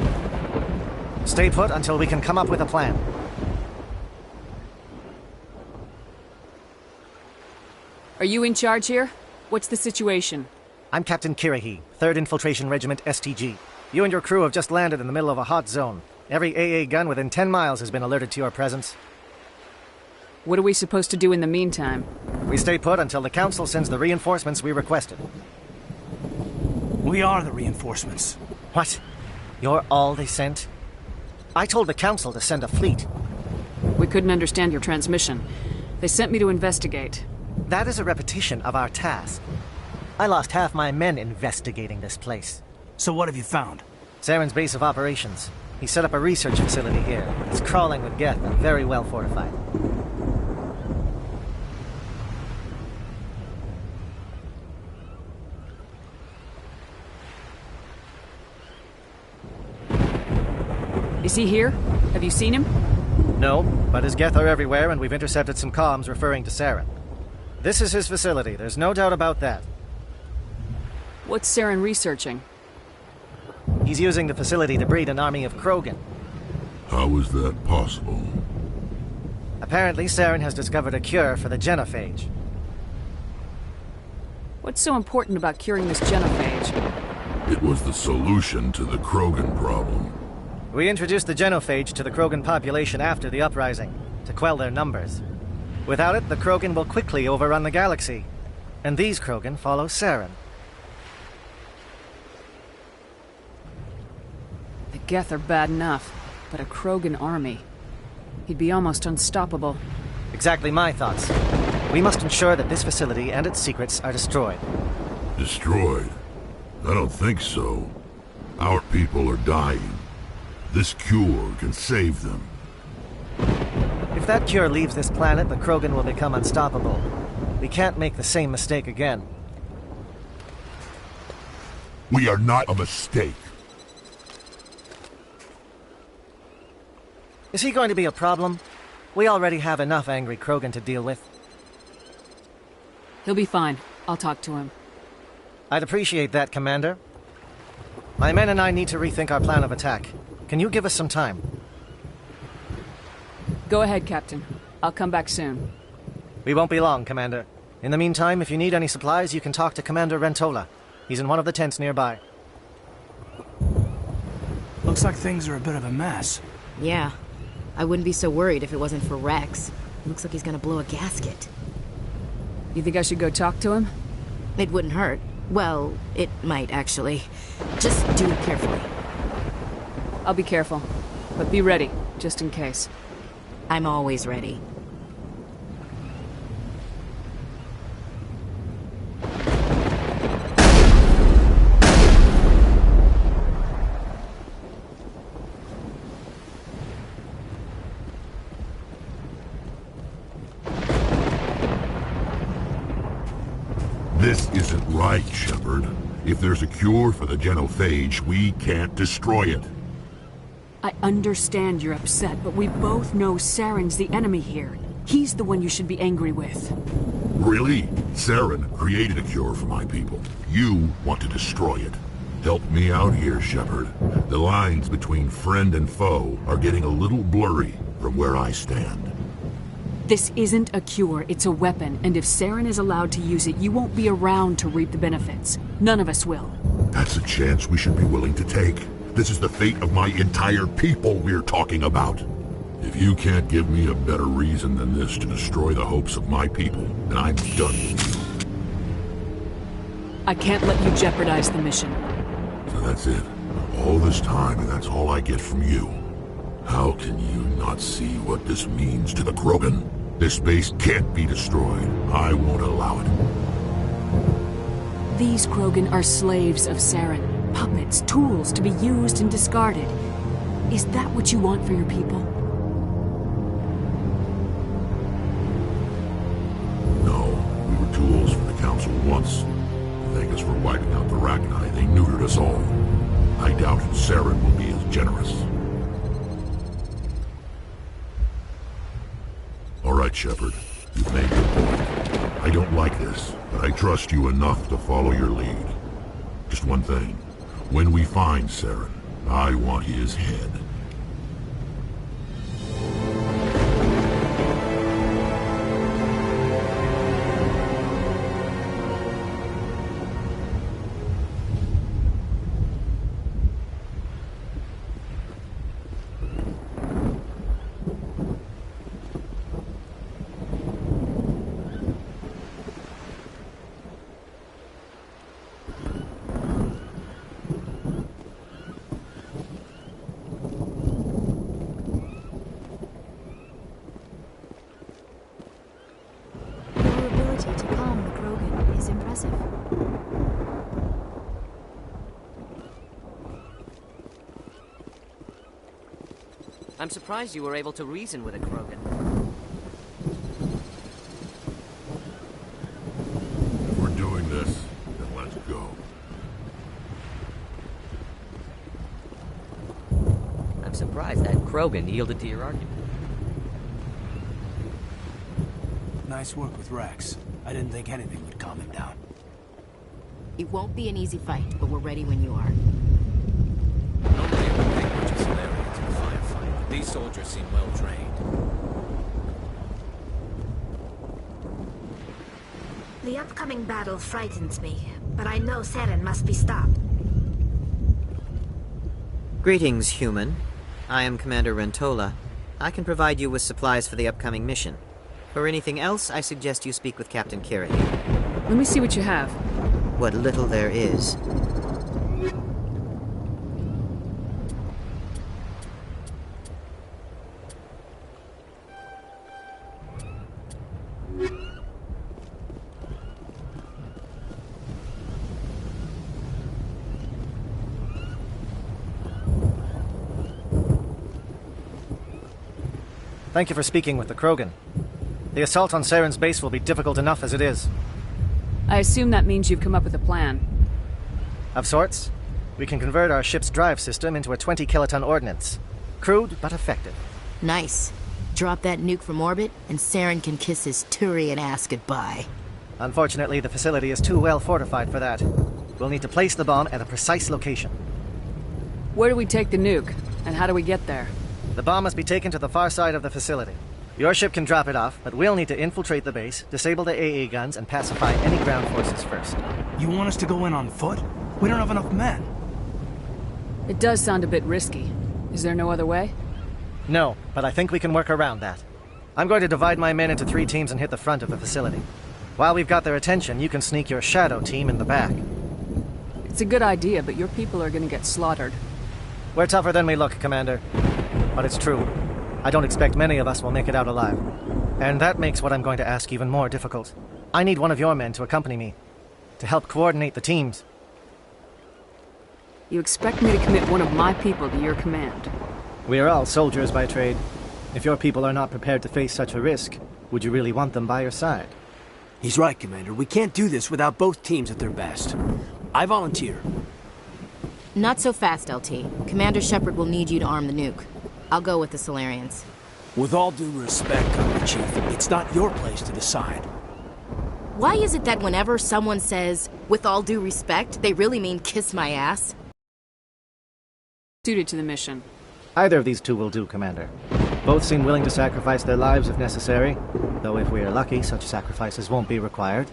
Stay put until we can come up with a plan. Are you in charge here? What's the situation? I'm Captain Kirahi, 3rd Infiltration Regiment STG. You and your crew have just landed in the middle of a hot zone. Every AA gun within 10 miles has been alerted to your presence. What are we supposed to do in the meantime? We stay put until the Council sends the reinforcements we requested. We are the reinforcements. What? You're all they sent? I told the Council to send a fleet. We couldn't understand your transmission. They sent me to investigate. That is a repetition of our task. I lost half my men investigating this place. So what have you found? Saren's base of operations. He set up a research facility here. It's crawling with Geth and very well fortified. Is he here? Have you seen him? No, but his Geth are everywhere, and we've intercepted some comms referring to Saren. This is his facility, there's no doubt about that. What's Saren researching? He's using the facility to breed an army of Krogan. How is that possible? Apparently, Saren has discovered a cure for the genophage. What's so important about curing this genophage? It was the solution to the Krogan problem. We introduced the genophage to the Krogan population after the uprising, to quell their numbers. Without it, the Krogan will quickly overrun the galaxy. And these Krogan follow Saren. The Geth are bad enough, but a Krogan army. He'd be almost unstoppable. Exactly my thoughts. We must ensure that this facility and its secrets are destroyed. Destroyed? I don't think so. Our people are dying. This cure can save them. If that cure leaves this planet, the Krogan will become unstoppable. We can't make the same mistake again. We are not a mistake. Is he going to be a problem? We already have enough angry Krogan to deal with. He'll be fine. I'll talk to him. I'd appreciate that, Commander. My men and I need to rethink our plan of attack. Can you give us some time? Go ahead, Captain. I'll come back soon. We won't be long, Commander. In the meantime, if you need any supplies, you can talk to Commander Rentola. He's in one of the tents nearby. Looks like things are a bit of a mess. Yeah. I wouldn't be so worried if it wasn't for Rex. Looks like he's gonna blow a gasket. You think I should go talk to him? It wouldn't hurt. Well, it might, actually. Just do it carefully. I'll be careful. But be ready, just in case. I'm always ready. This isn't right, Shepard. If there's a cure for the genophage, we can't destroy it. I understand you're upset, but we both know Saren's the enemy here. He's the one you should be angry with. Really? Saren created a cure for my people. You want to destroy it. Help me out here, Shepard. The lines between friend and foe are getting a little blurry from where I stand. This isn't a cure, it's a weapon, and if Saren is allowed to use it, you won't be around to reap the benefits. None of us will. That's a chance we should be willing to take. This is the fate of my entire people we're talking about. If you can't give me a better reason than this to destroy the hopes of my people, then I'm done with you. I can't let you jeopardize the mission. So that's it. All this time, and that's all I get from you. How can you not see what this means to the Krogan? This base can't be destroyed. I won't allow it. These Krogan are slaves of Saren. Puppets, tools to be used and discarded. Is that what you want for your people? No, we were tools for the Council once. Thank us for wiping out the Rachni. They neutered us all. I doubt Saren will be as generous. All right, Shepard. You've made your point. I don't like this, but I trust you enough to follow your lead. Just one thing. When we find Saren, I want his head. I'm surprised you were able to reason with a Krogan. If we're doing this, then let's go. I'm surprised that Krogan yielded to your argument. Nice work with Rex. I didn't think anything would calm him down. It won't be an easy fight, but we're ready when you are. Normally I would think much of celerity to a firefight, but these soldiers seem well trained. The upcoming battle frightens me, but I know Seren must be stopped. Greetings, human. I am Commander Rentola. I can provide you with supplies for the upcoming mission. For anything else, I suggest you speak with Captain Kira here. Let me see what you have. What little there is. Thank you for speaking with the Krogan. The assault on Saren's base will be difficult enough as it is. I assume that means you've come up with a plan. Of sorts. We can convert our ship's drive system into a 20-kiloton ordnance. Crude, but effective. Nice. Drop that nuke from orbit, and Saren can kiss his Turian ass goodbye. Unfortunately, the facility is too well fortified for that. We'll need to place the bomb at a precise location. Where do we take the nuke? And how do we get there? The bomb must be taken to the far side of the facility. Your ship can drop it off, but we'll need to infiltrate the base, disable the AA guns, and pacify any ground forces first. You want us to go in on foot? We don't have enough men. It does sound a bit risky. Is there no other way? No, but I think we can work around that. I'm going to divide my men into 3 teams and hit the front of the facility. While we've got their attention, you can sneak your shadow team in the back. It's a good idea, but your people are gonna get slaughtered. We're tougher than we look, Commander. But it's true. I don't expect many of us will make it out alive. And that makes what I'm going to ask even more difficult. I need one of your men to accompany me, to help coordinate the teams. You expect me to commit one of my people to your command? We are all soldiers by trade. If your people are not prepared to face such a risk, would you really want them by your side? He's right, Commander. We can't do this without both teams at their best. I volunteer. Not so fast, LT. Commander Shepard will need you to arm the nuke. I'll go with the Solarians. With all due respect, Commander Chief, it's not your place to decide. Why is it that whenever someone says, with all due respect, they really mean kiss my ass? Suited to the mission. Either of these two will do, Commander. Both seem willing to sacrifice their lives if necessary, though if we are lucky, such sacrifices won't be required.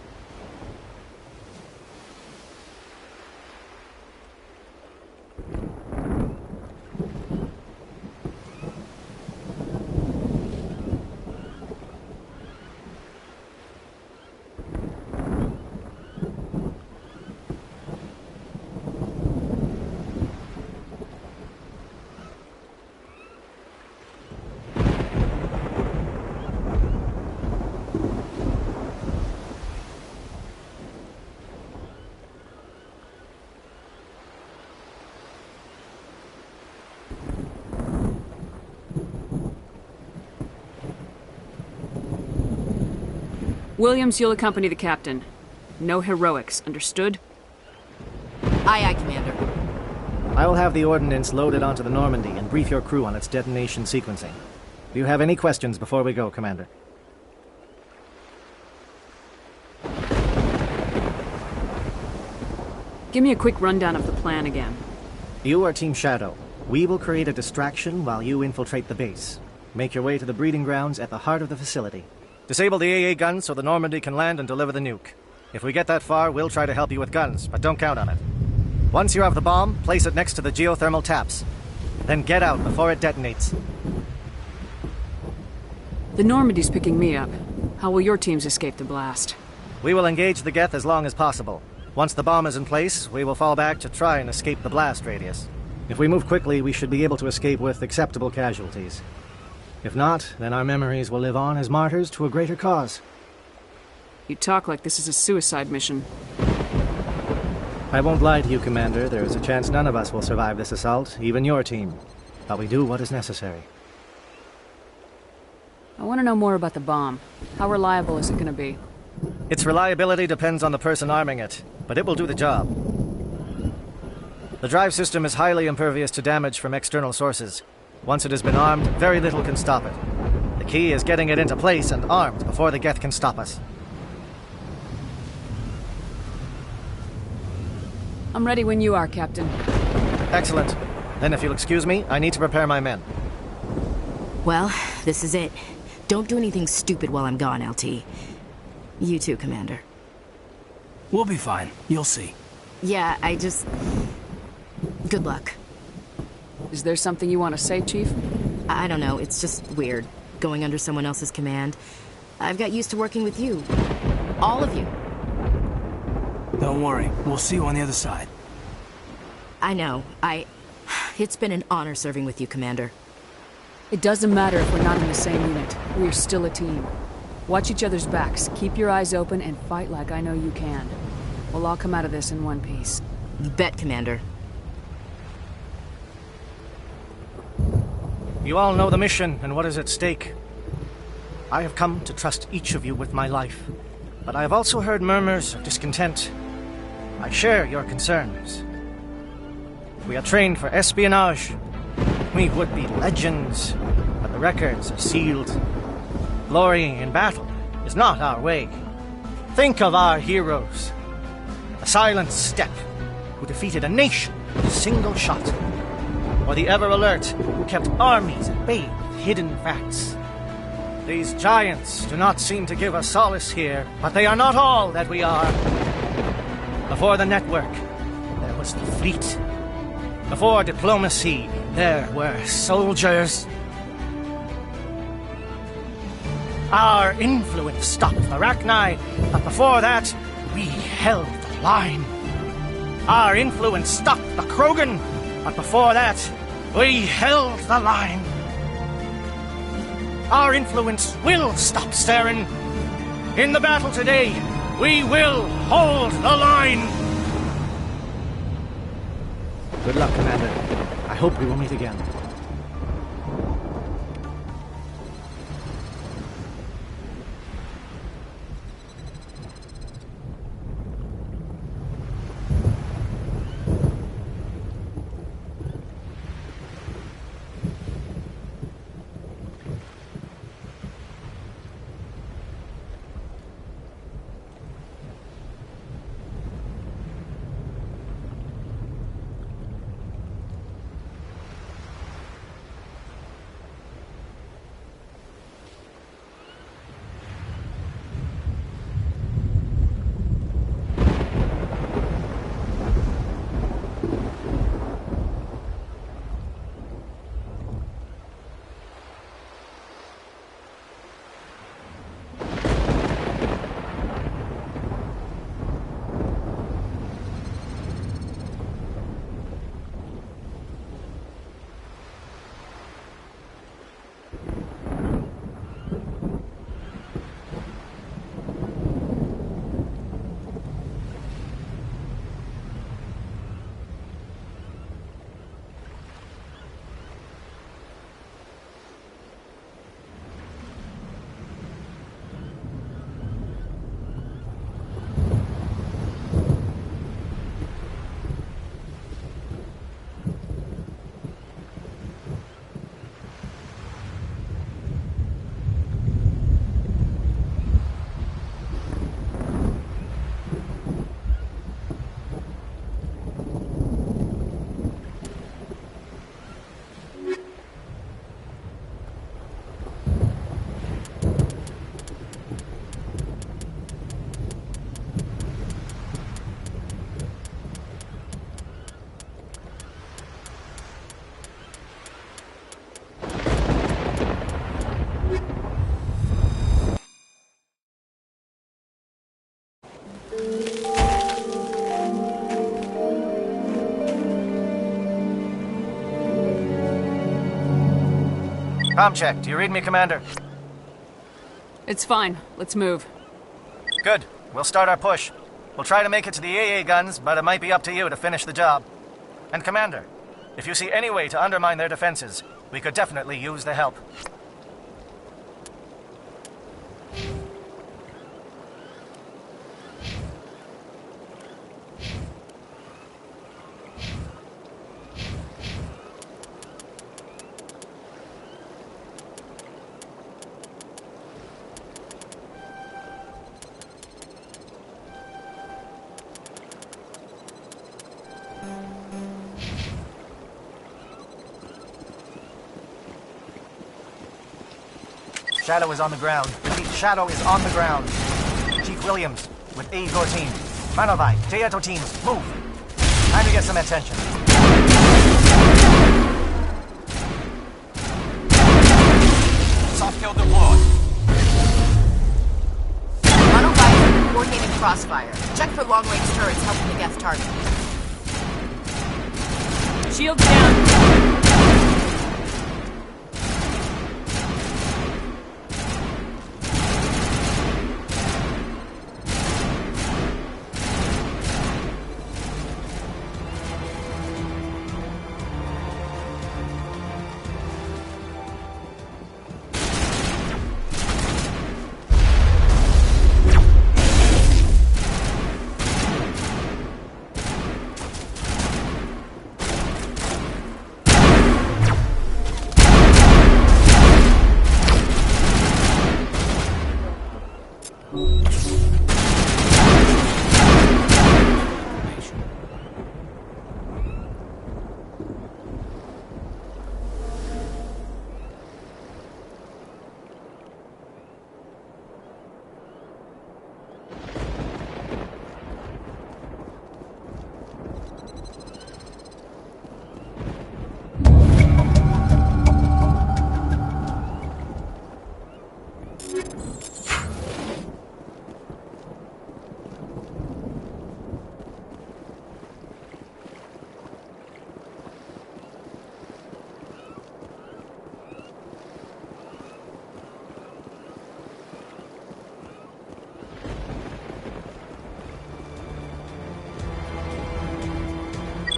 Williams, you'll accompany the captain. No heroics, understood? Aye, aye, Commander. I will have the ordnance loaded onto the Normandy and brief your crew on its detonation sequencing. Do you have any questions before we go, Commander? Give me a quick rundown of the plan again. You are Team Shadow. We will create a distraction while you infiltrate the base. Make your way to the breeding grounds at the heart of the facility. Disable the AA guns so the Normandy can land and deliver the nuke. If we get that far, we'll try to help you with guns, but don't count on it. Once you have the bomb, place it next to the geothermal taps. Then get out before it detonates. The Normandy's picking me up. How will your teams escape the blast? We will engage the Geth as long as possible. Once the bomb is in place, we will fall back to try and escape the blast radius. If we move quickly, we should be able to escape with acceptable casualties. If not, then our memories will live on as martyrs to a greater cause. You talk like this is a suicide mission. I won't lie to you, Commander. There is a chance none of us will survive this assault, even your team. But we do what is necessary. I want to know more about the bomb. How reliable is it going to be? Its reliability depends on the person arming it, but it will do the job. The drive system is highly impervious to damage from external sources. Once it has been armed, very little can stop it. The key is getting it into place and armed before the Geth can stop us. I'm ready when you are, Captain. Excellent. Then if you'll excuse me, I need to prepare my men. Well, this is it. Don't do anything stupid while I'm gone, LT. You too, Commander. We'll be fine. You'll see. Yeah, Good luck. Is there something you want to say, Chief? I don't know, it's just weird, going under someone else's command. I've got used to working with you. All of you. Don't worry. We'll see you on the other side. I know. It's been an honor serving with you, Commander. It doesn't matter if we're not in the same unit. We're still a team. Watch each other's backs, keep your eyes open, and fight like I know you can. We'll all come out of this in one piece. You bet, Commander. You all know the mission and what is at stake. I have come to trust each of you with my life, but I have also heard murmurs of discontent. I share your concerns. We are trained for espionage. We would be legends, but the records are sealed. Glory in battle is not our way. Think of our heroes. The silent step who defeated a nation with a single shot. Or the ever-alert who kept armies at bay with hidden facts. These giants do not seem to give us solace here, but they are not all that we are. Before the network, there was the fleet. Before diplomacy, there were soldiers. Our influence stopped the Rachni, but before that, we held the line. Our influence stopped the Krogan, but before that, we held the line. Our influence will stop Saren. In the battle today, we will hold the line. Good luck, Commander. I hope we will meet again. Comm check. Do you read me, Commander? It's fine. Let's move. Good. We'll start our push. We'll try to make it to the AA guns, but it might be up to you to finish the job. And Commander, if you see any way to undermine their defenses, we could definitely use the help. Shadow is on the ground. Repeat, Shadow is on the ground. Chief Williams, with A14. Manovai, Teato teams, move. Time to get some attention. Soft kill deployed. Manovai, coordinating crossfire. Check for long-range turrets helping the Geth target. Shields down.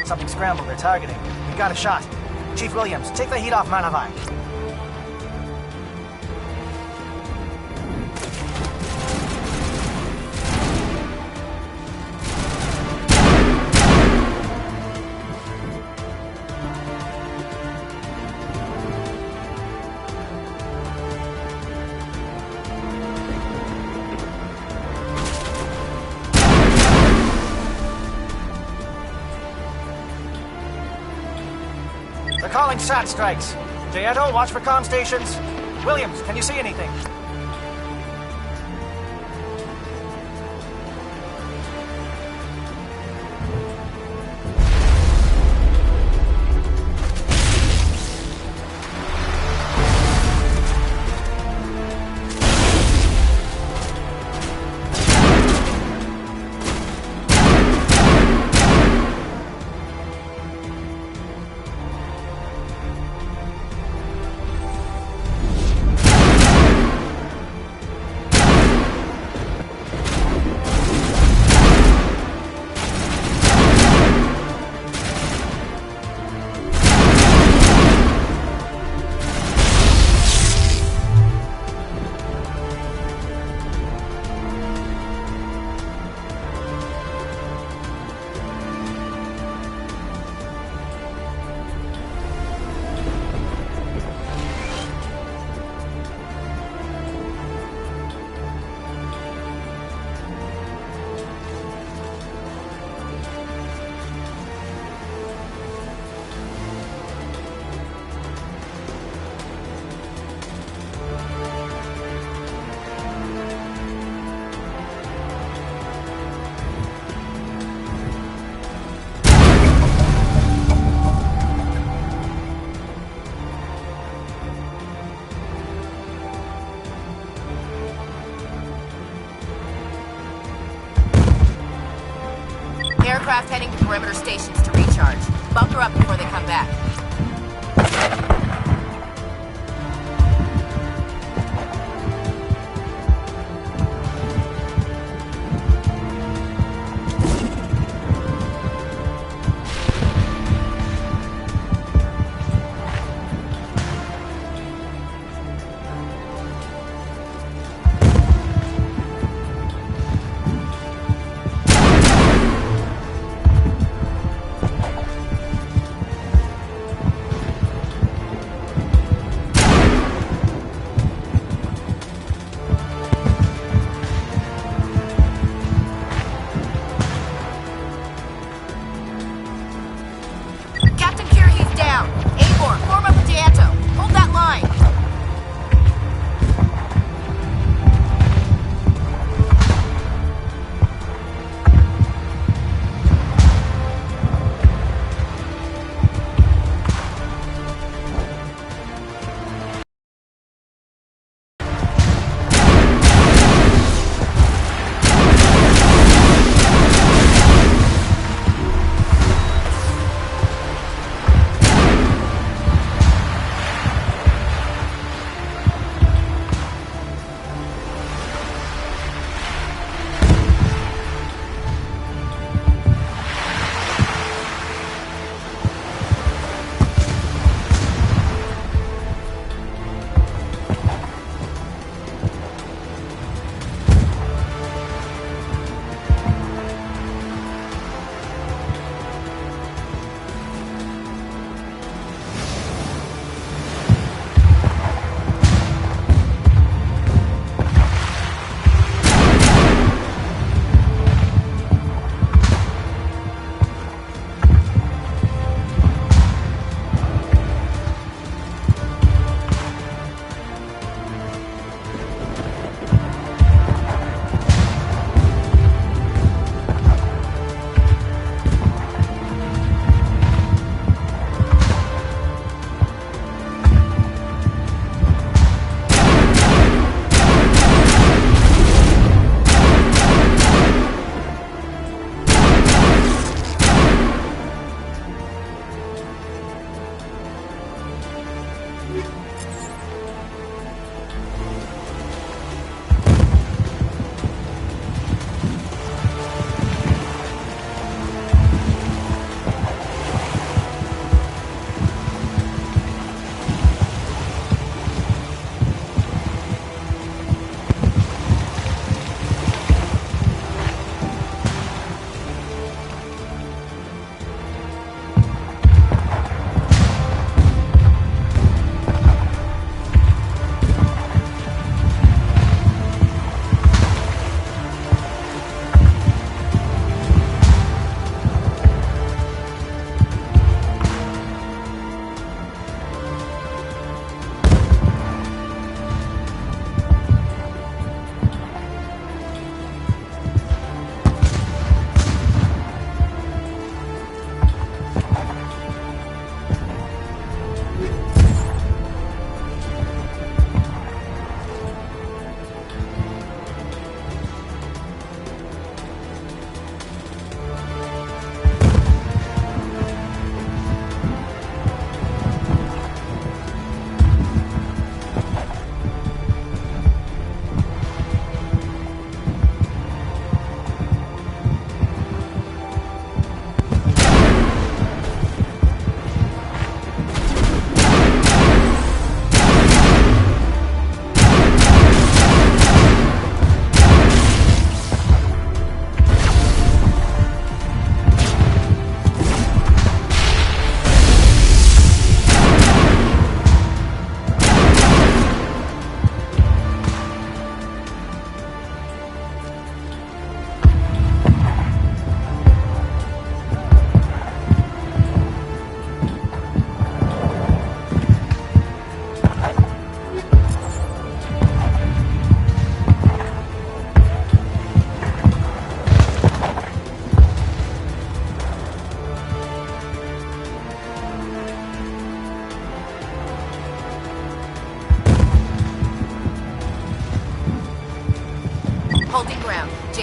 Something scrambled. They're targeting. We got a shot. Chief Williams, take the heat off Manovai. They're calling SAT strikes. Teato, watch for comm stations. Williams, can you see anything? Aircraft heading to perimeter stations to recharge. Bunker up before they come back.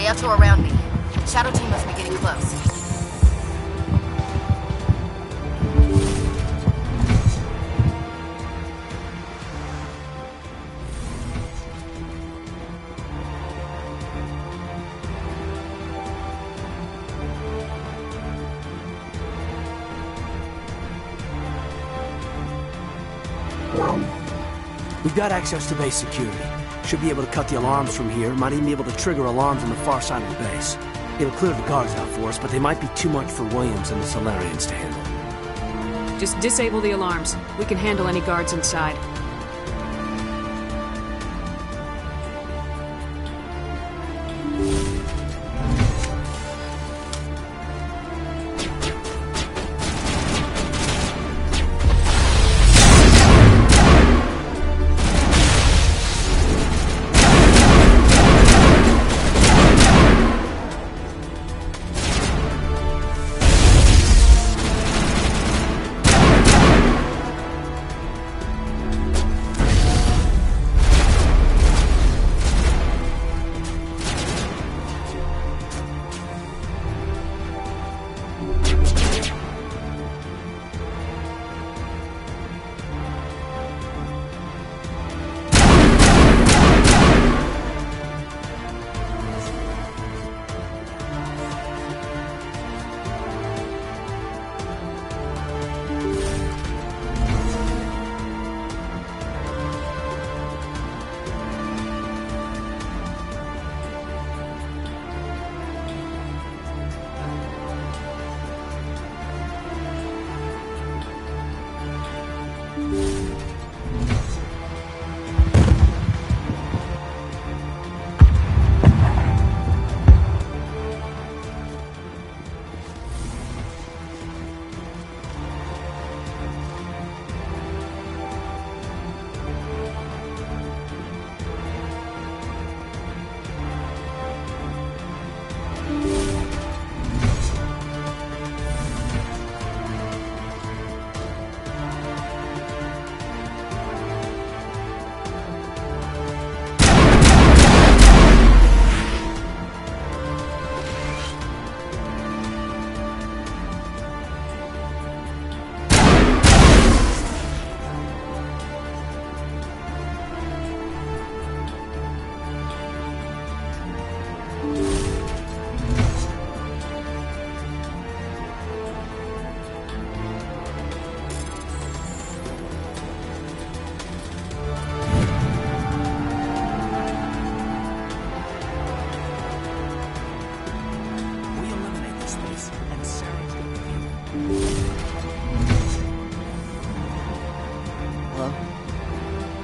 Prieto around me. Shadow team must be getting close. We've got access to base security. Should be able to cut the alarms from here. Might even be able to trigger alarms on the far side of the base. It'll clear the guards out for us, but they might be too much for Williams and the Solarians to handle. Just disable the alarms. We can handle any guards inside.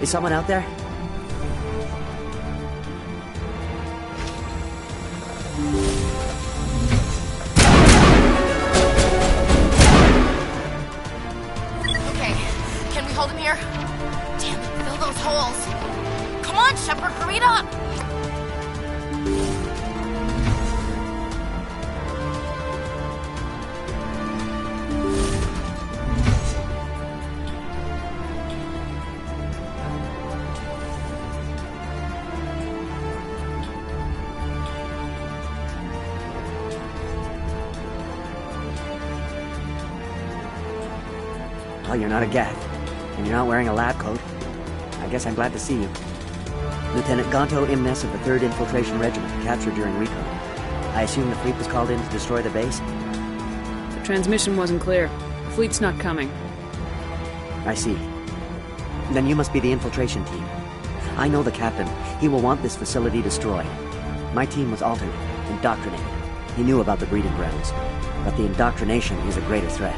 Is someone out there? Okay, can we hold him here? Damn it, fill those holes. Come on, Shepard, hurry it up! Well, you're not a Geth, and you're not wearing a lab coat. I guess I'm glad to see you. Lieutenant Gonto Imnes of the 3rd Infiltration Regiment, captured during recon. I assume the fleet was called in to destroy the base? The transmission wasn't clear. The fleet's not coming. I see. Then you must be the infiltration team. I know the captain. He will want this facility destroyed. My team was altered, indoctrinated. He knew about the breeding grounds. But the indoctrination is a greater threat,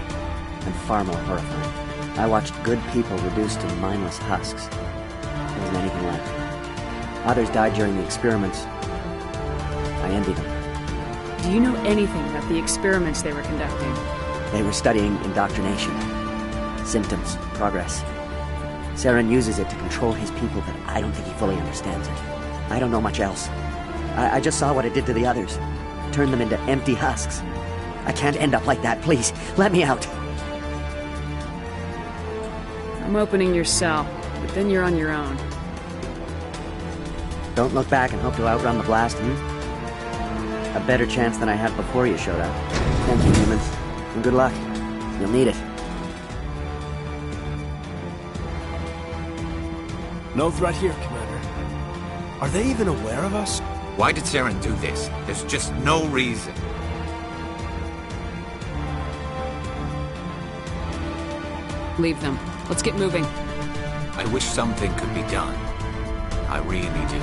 and far more horrifying. I watched good people reduced to mindless husks. There wasn't anything left. Others died during the experiments. I envy them. Do you know anything about the experiments they were conducting? They were studying indoctrination. Symptoms, progress. Saren uses it to control his people, but I don't think he fully understands it. I don't know much else. I just saw what it did to the others. Turned them into empty husks. I can't end up like that, please. Let me out. I'm opening your cell, but then you're on your own. Don't look back and hope to outrun the blast, hmm? A better chance than I had before you showed up. Thank you, humans. And good luck. You'll need it. No threat here, Commander. Are they even aware of us? Why did Saren do this? There's just no reason. Leave them. Let's get moving. I wish something could be done. I really do.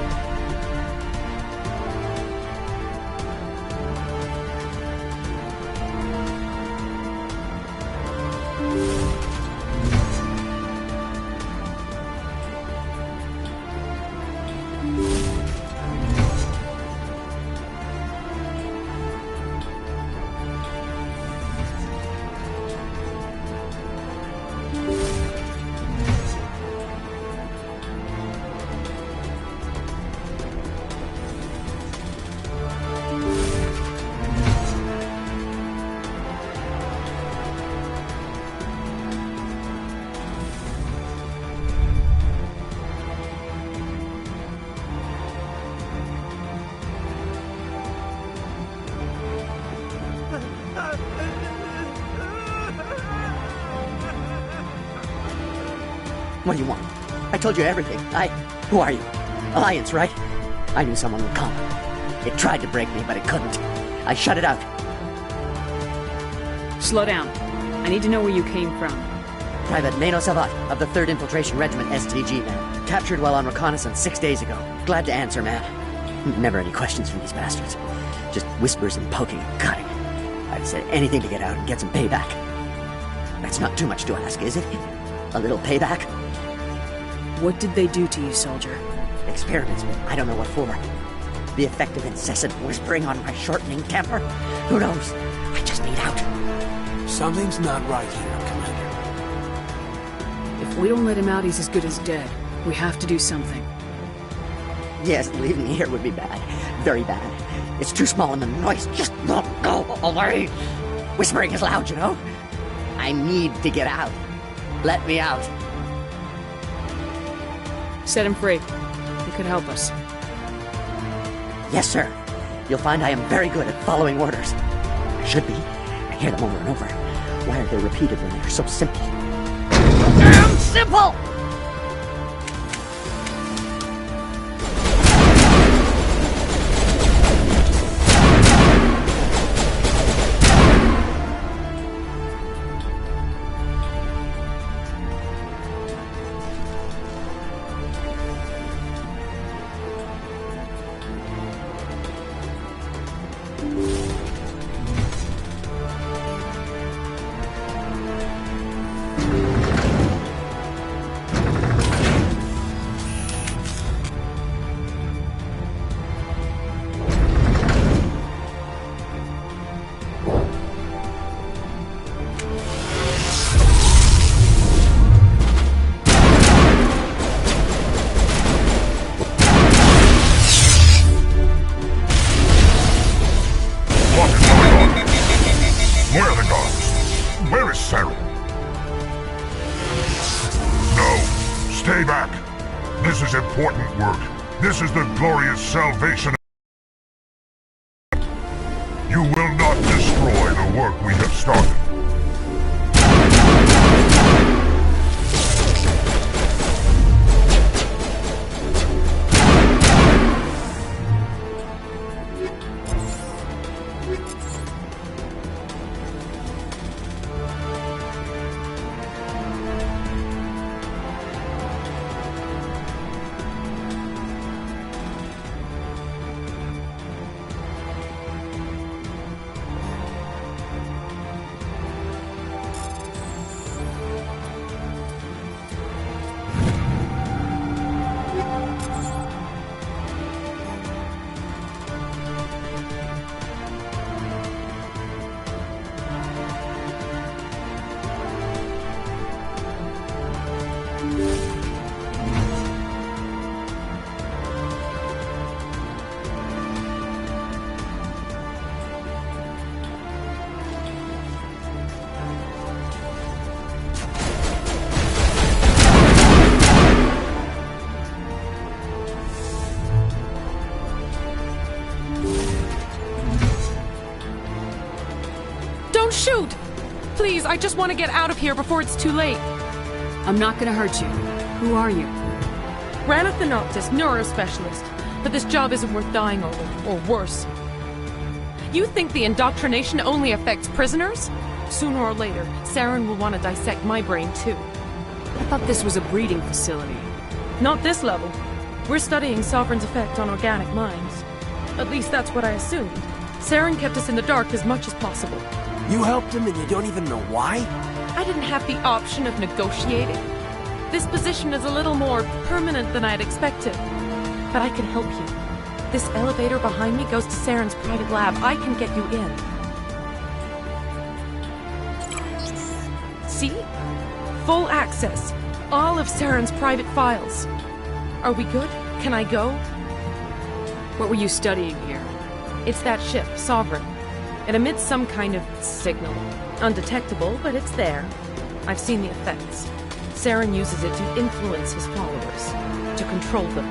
What do you want? I told you everything. Who are you? Alliance, right? I knew someone would come. It tried to break me, but it couldn't. I shut it out. Slow down. I need to know where you came from. Private Mano Savat of the 3rd Infiltration Regiment STG, man. Captured while on reconnaissance 6 days ago. Glad to answer, man. Never any questions from these bastards. Just whispers and poking and cutting. I'd say anything to get out and get some payback. That's not too much to ask, is it? A little payback? What did they do to you, soldier? Experiments, but I don't know what for. The effect of incessant whispering on my shortening temper? Who knows? I just need out. Something's not right here, Commander. If we don't let him out, he's as good as dead. We have to do something. Yes, leaving here would be bad. Very bad. It's too small and the noise just won't go away. Whispering is loud, you know? I need to get out. Let me out. Set him free. He could help us. Yes, sir. You'll find I am very good at following orders. I should be. I hear them over and over. Why are they repeated when they're so simple? Damn simple! This is the glorious salvation. You will not destroy the work we have started. Don't shoot! Please, I just want to get out of here before it's too late. I'm not gonna hurt you. Who are you? Ranathanoptis, neurospecialist. But this job isn't worth dying over, or worse. You think the indoctrination only affects prisoners? Sooner or later, Saren will want to dissect my brain too. I thought this was a breeding facility. Not this level. We're studying Sovereign's effect on organic minds. At least that's what I assumed. Saren kept us in the dark as much as possible. You helped him and you don't even know why? I didn't have the option of negotiating. This position is a little more permanent than I had expected. But I can help you. This elevator behind me goes to Saren's private lab. I can get you in. See? Full access. All of Saren's private files. Are we good? Can I go? What were you studying here? It's that ship, Sovereign. It emits some kind of signal. Undetectable, but it's there. I've seen the effects. Saren uses it to influence his followers, to control them.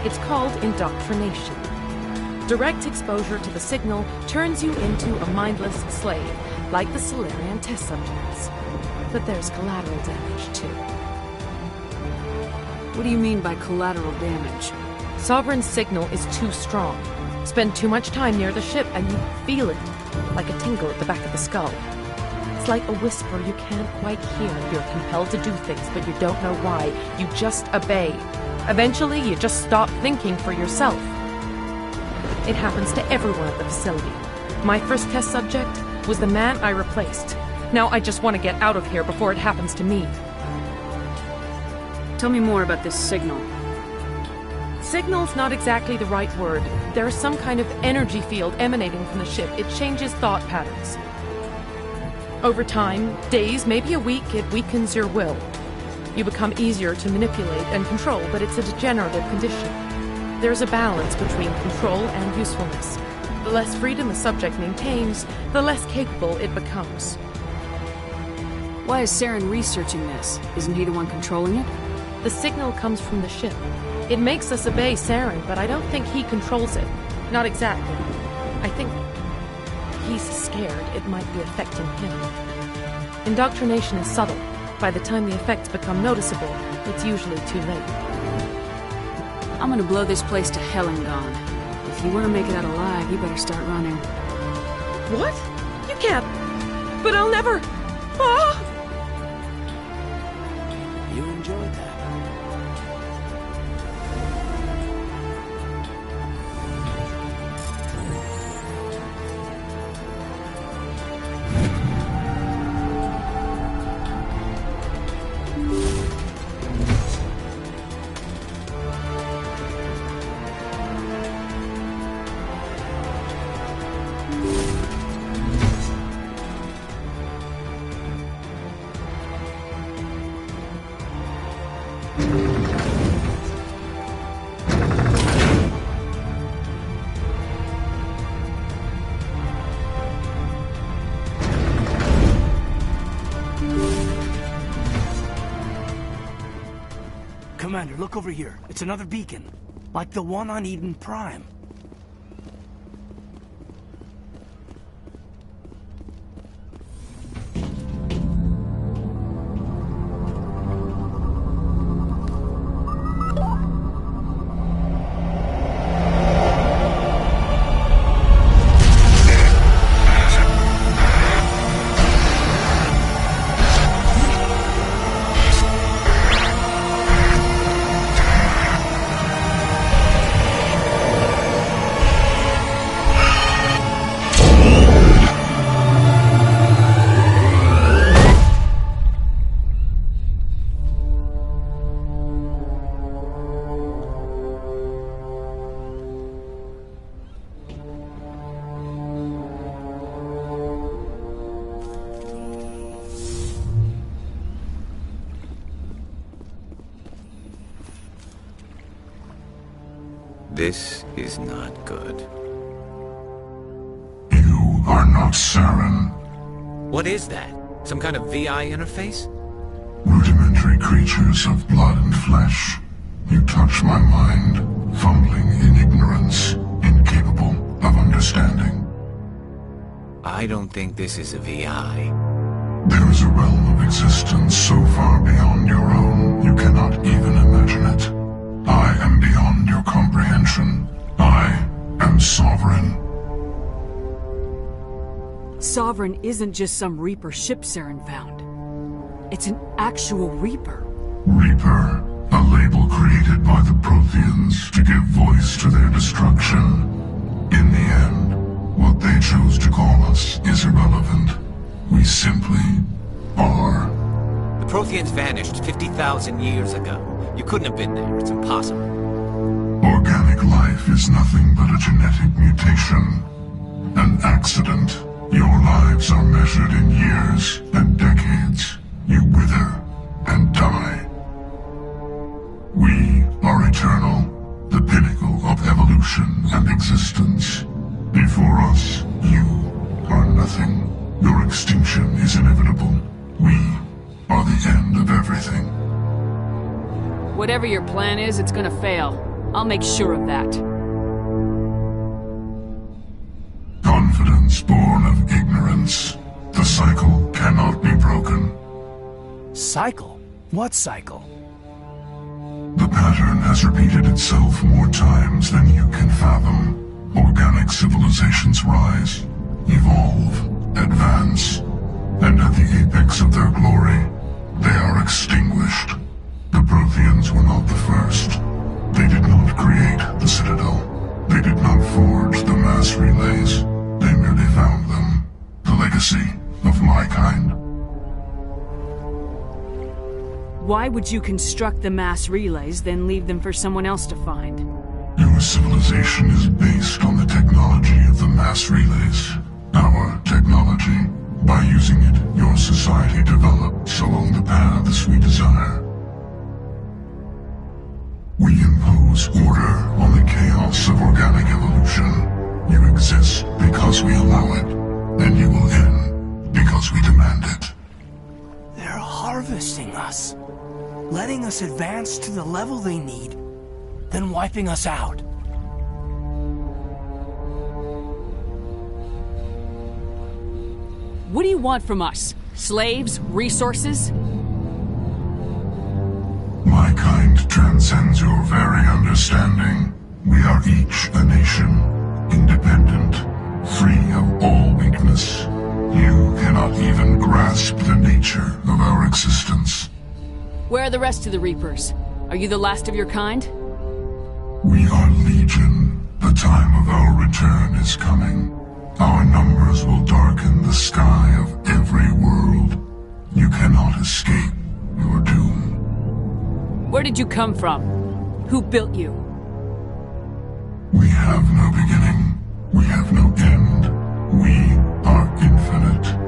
It's called indoctrination. Direct exposure to the signal turns you into a mindless slave, like the Solarian test subjects. But there's collateral damage, too. What do you mean by collateral damage? Sovereign's signal is too strong. Spend too much time near the ship and you feel it, like a tingle at the back of the skull. It's like a whisper you can't quite hear. You're compelled to do things, but you don't know why. You just obey. Eventually, you just stop thinking for yourself. It happens to everyone at the facility. My first test subject was the man I replaced. Now I just want to get out of here before it happens to me. Tell me more about this signal. Signal's not exactly the right word. There's some kind of energy field emanating from the ship. It changes thought patterns. Over time, days, maybe a week, it weakens your will. You become easier to manipulate and control, but it's a degenerative condition. There's a balance between control and usefulness. The less freedom the subject maintains, the less capable it becomes. Why is Saren researching this? Isn't he the one controlling it? The signal comes from the ship. It makes us obey Saren, but I don't think he controls it. Not exactly. I think he's scared it might be affecting him. Indoctrination is subtle. By the time the effects become noticeable, it's usually too late. I'm gonna blow this place to hell and gone. If you want to make it out alive, you better start running. What? You can't. But I'll never. Ah! You enjoyed that. Commander, look over here. It's another beacon. Like the one on Eden Prime. This is not good. You are not Saren. What is that? Some kind of VI interface? Rudimentary creatures of blood and flesh. You touch my mind, fumbling in ignorance, incapable of understanding. I don't think this is a VI. There is a realm of existence so far beyond your own, you cannot even imagine it. I am beyond your comprehension. I am Sovereign. Sovereign isn't just some Reaper ship Saren found. It's an actual Reaper. Reaper, a label created by the Protheans to give voice to their destruction. In the end, what they chose to call us is irrelevant. We simply are. The Protheans vanished 50,000 years ago. You couldn't have been there. It's impossible. Organic life is nothing but a genetic mutation. An accident. Your lives are measured in years and decades. You wither and die. We are eternal, the pinnacle of evolution and existence. Before us, you are nothing. Your extinction is inevitable. We are the end of everything. Whatever your plan is, it's gonna fail. I'll make sure of that. Confidence born of ignorance. The cycle cannot be broken. Cycle? What cycle? The pattern has repeated itself more times than you can fathom. Organic civilizations rise, evolve, advance, and at the apex of their glory, they are extinguished. The Protheans were not the first. They did not create the Citadel. They did not forge the mass relays. They merely found them. The legacy of my kind. Why would you construct the mass relays, then leave them for someone else to find? Your civilization is based on the technology of the mass relays. Our technology. By using it, your society develops along the paths we desire. We impose order on the chaos of organic evolution. You exist because we allow it, and you will end because we demand it. They're harvesting us. Letting us advance to the level they need, then wiping us out. What do you want from us? Slaves? Resources? My kind transcends your very understanding. We are each a nation, independent, free of all weakness. You cannot even grasp the nature of our existence. Where are the rest of the Reapers? Are you the last of your kind? We are Legion. The time of our return is coming. Our numbers will darken the sky of every world. You cannot escape your doom. Where did you come from? Who built you? We have no beginning. We have no end. We are infinite.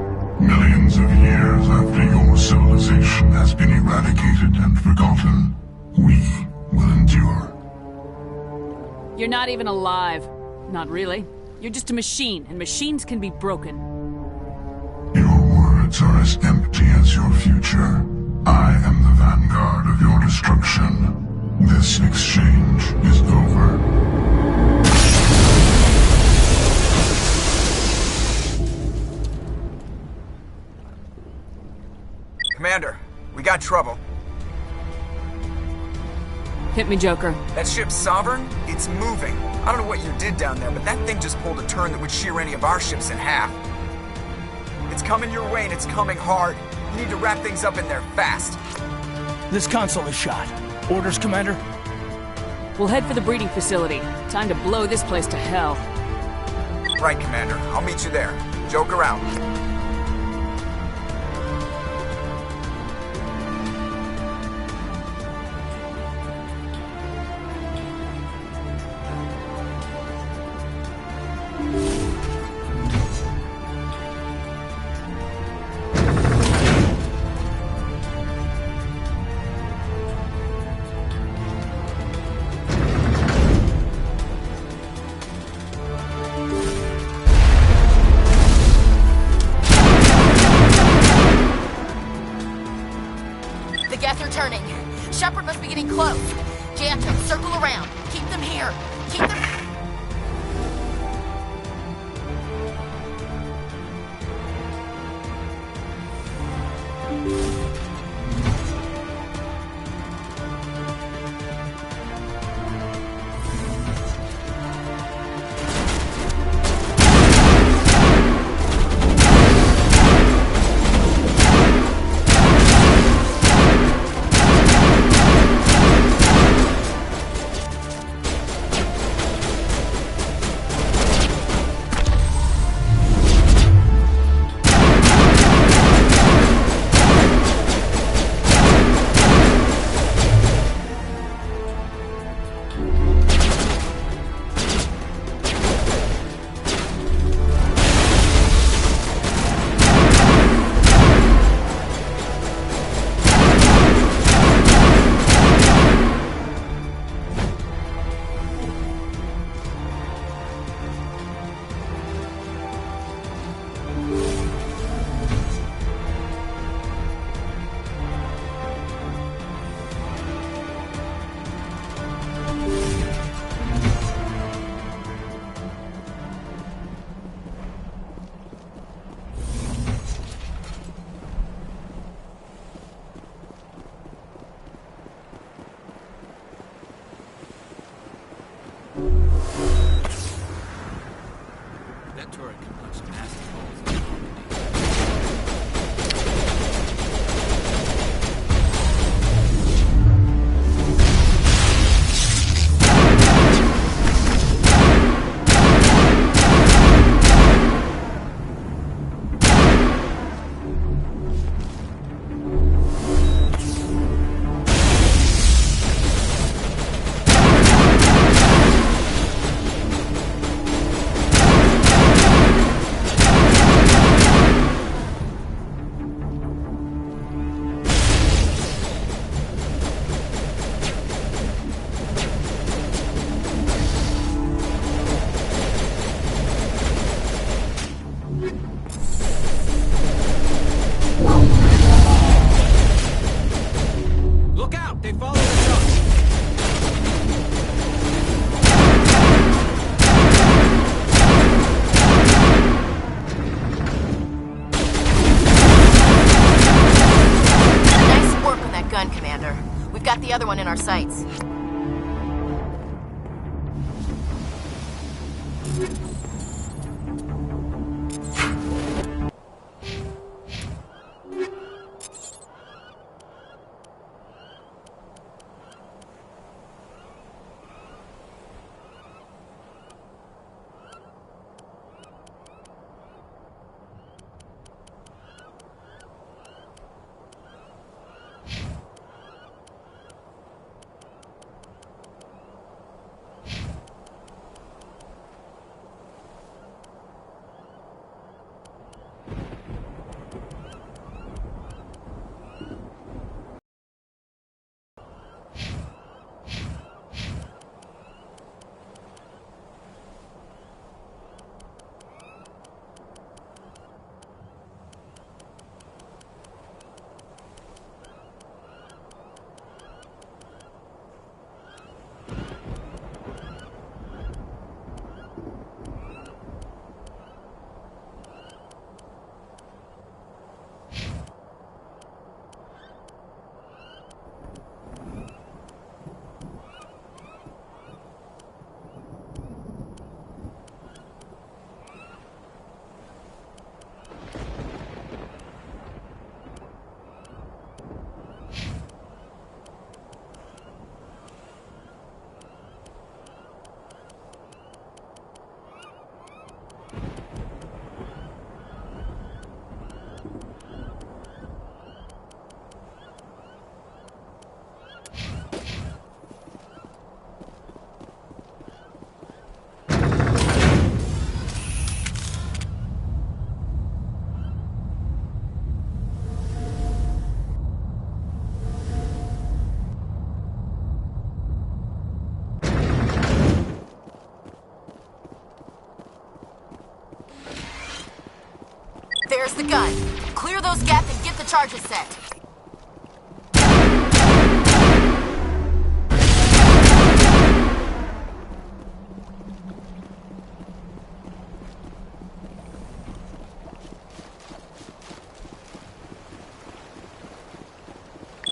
Millions of years after your civilization has been eradicated and forgotten, we will endure. You're not even alive. Not really. You're just a machine, and machines can be broken. Your words are as empty as your future. I am the vanguard of your destruction. This exchange is over. Commander, we got trouble. Hit me, Joker. That ship's Sovereign? It's moving. I don't know what you did down there, but that thing just pulled a turn that would shear any of our ships in half. It's coming your way, and it's coming hard. You need to wrap things up in there fast. This console is shot. Orders, Commander? We'll head for the breeding facility. Time to blow this place to hell. Right, Commander. I'll meet you there. Joker out. Turning. Shepard must be getting close. Janto, circle around. Keep them here. Keep them... That turret can punch some nasty holes. Look out! They follow the truck! Nice work on that gun, Commander. We've got the other one in our sights. There's the gun. Clear those gaps and get the charges set.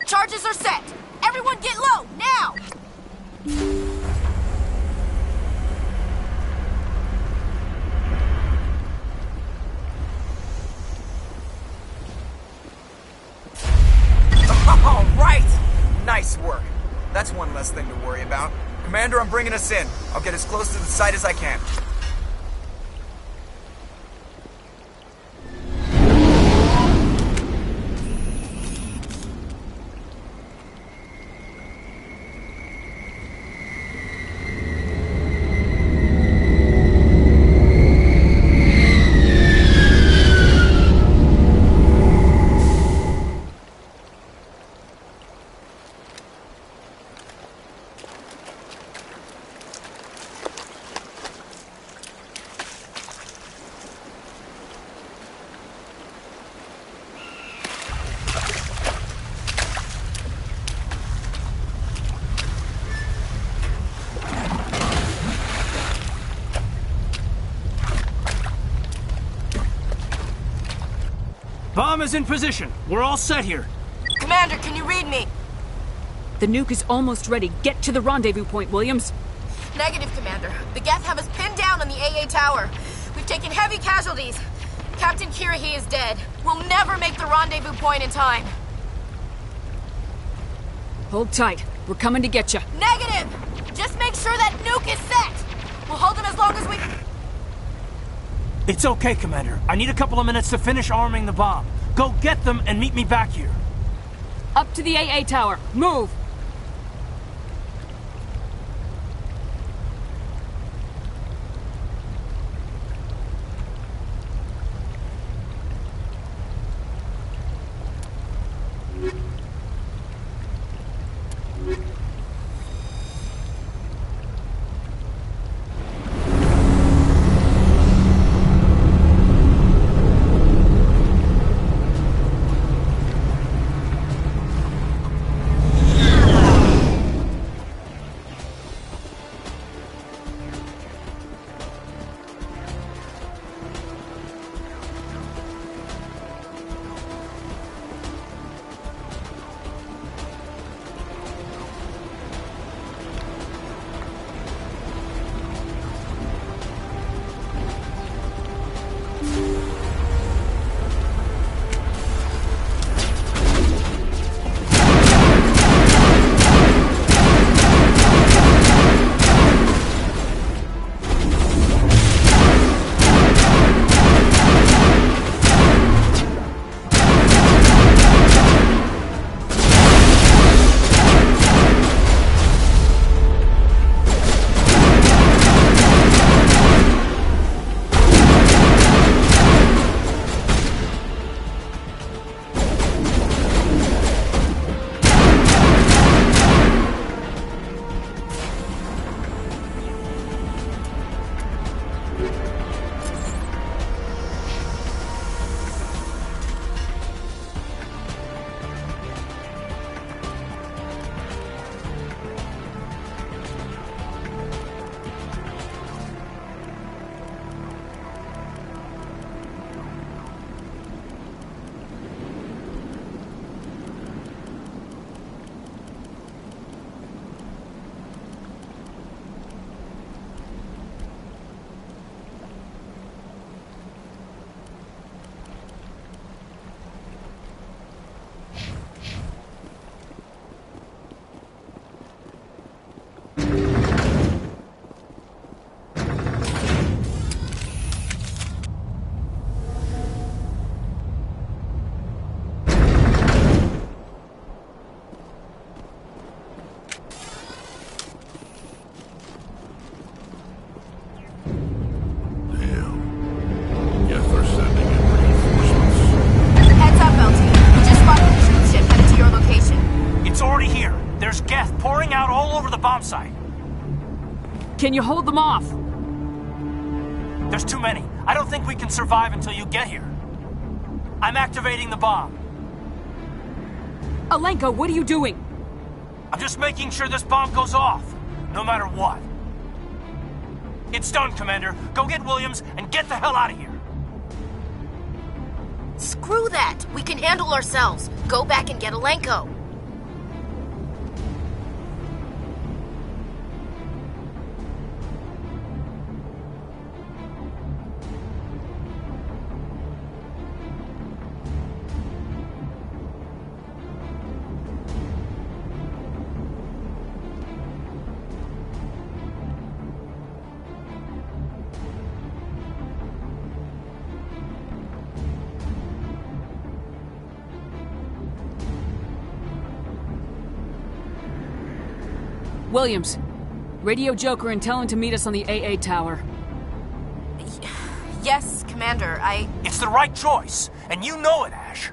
Charges are set. Everyone get low, now! All right! Nice work. That's one less thing to worry about. Commander, I'm bringing us in. I'll get as close to the site as I can. Bomb is in position. We're all set here. Commander, can you read me? The nuke is almost ready. Get to the rendezvous point, Williams. Negative, Commander. The Geth have us pinned down on the AA tower. We've taken heavy casualties. Captain Kirrahe is dead. We'll never make the rendezvous point in time. Hold tight. We're coming to get you. Negative! Just make sure that nuke is set! We'll hold him as long as we... It's okay, Commander. I need a couple of minutes to finish arming the bomb. Go get them and meet me back here. Up to the AA tower. Move! Bomb site. Can you hold them off? There's too many. I don't think we can survive until you get here. I'm activating the bomb. Alenka, what are you doing? I'm just making sure this bomb goes off, no matter what. It's done, Commander. Go get Williams and get the hell out of here. Screw that. We can handle ourselves. Go back and get Alenko. Williams, radio Joker and tell him to meet us on the AA tower. Yes, Commander, It's the right choice, and you know it, Ash.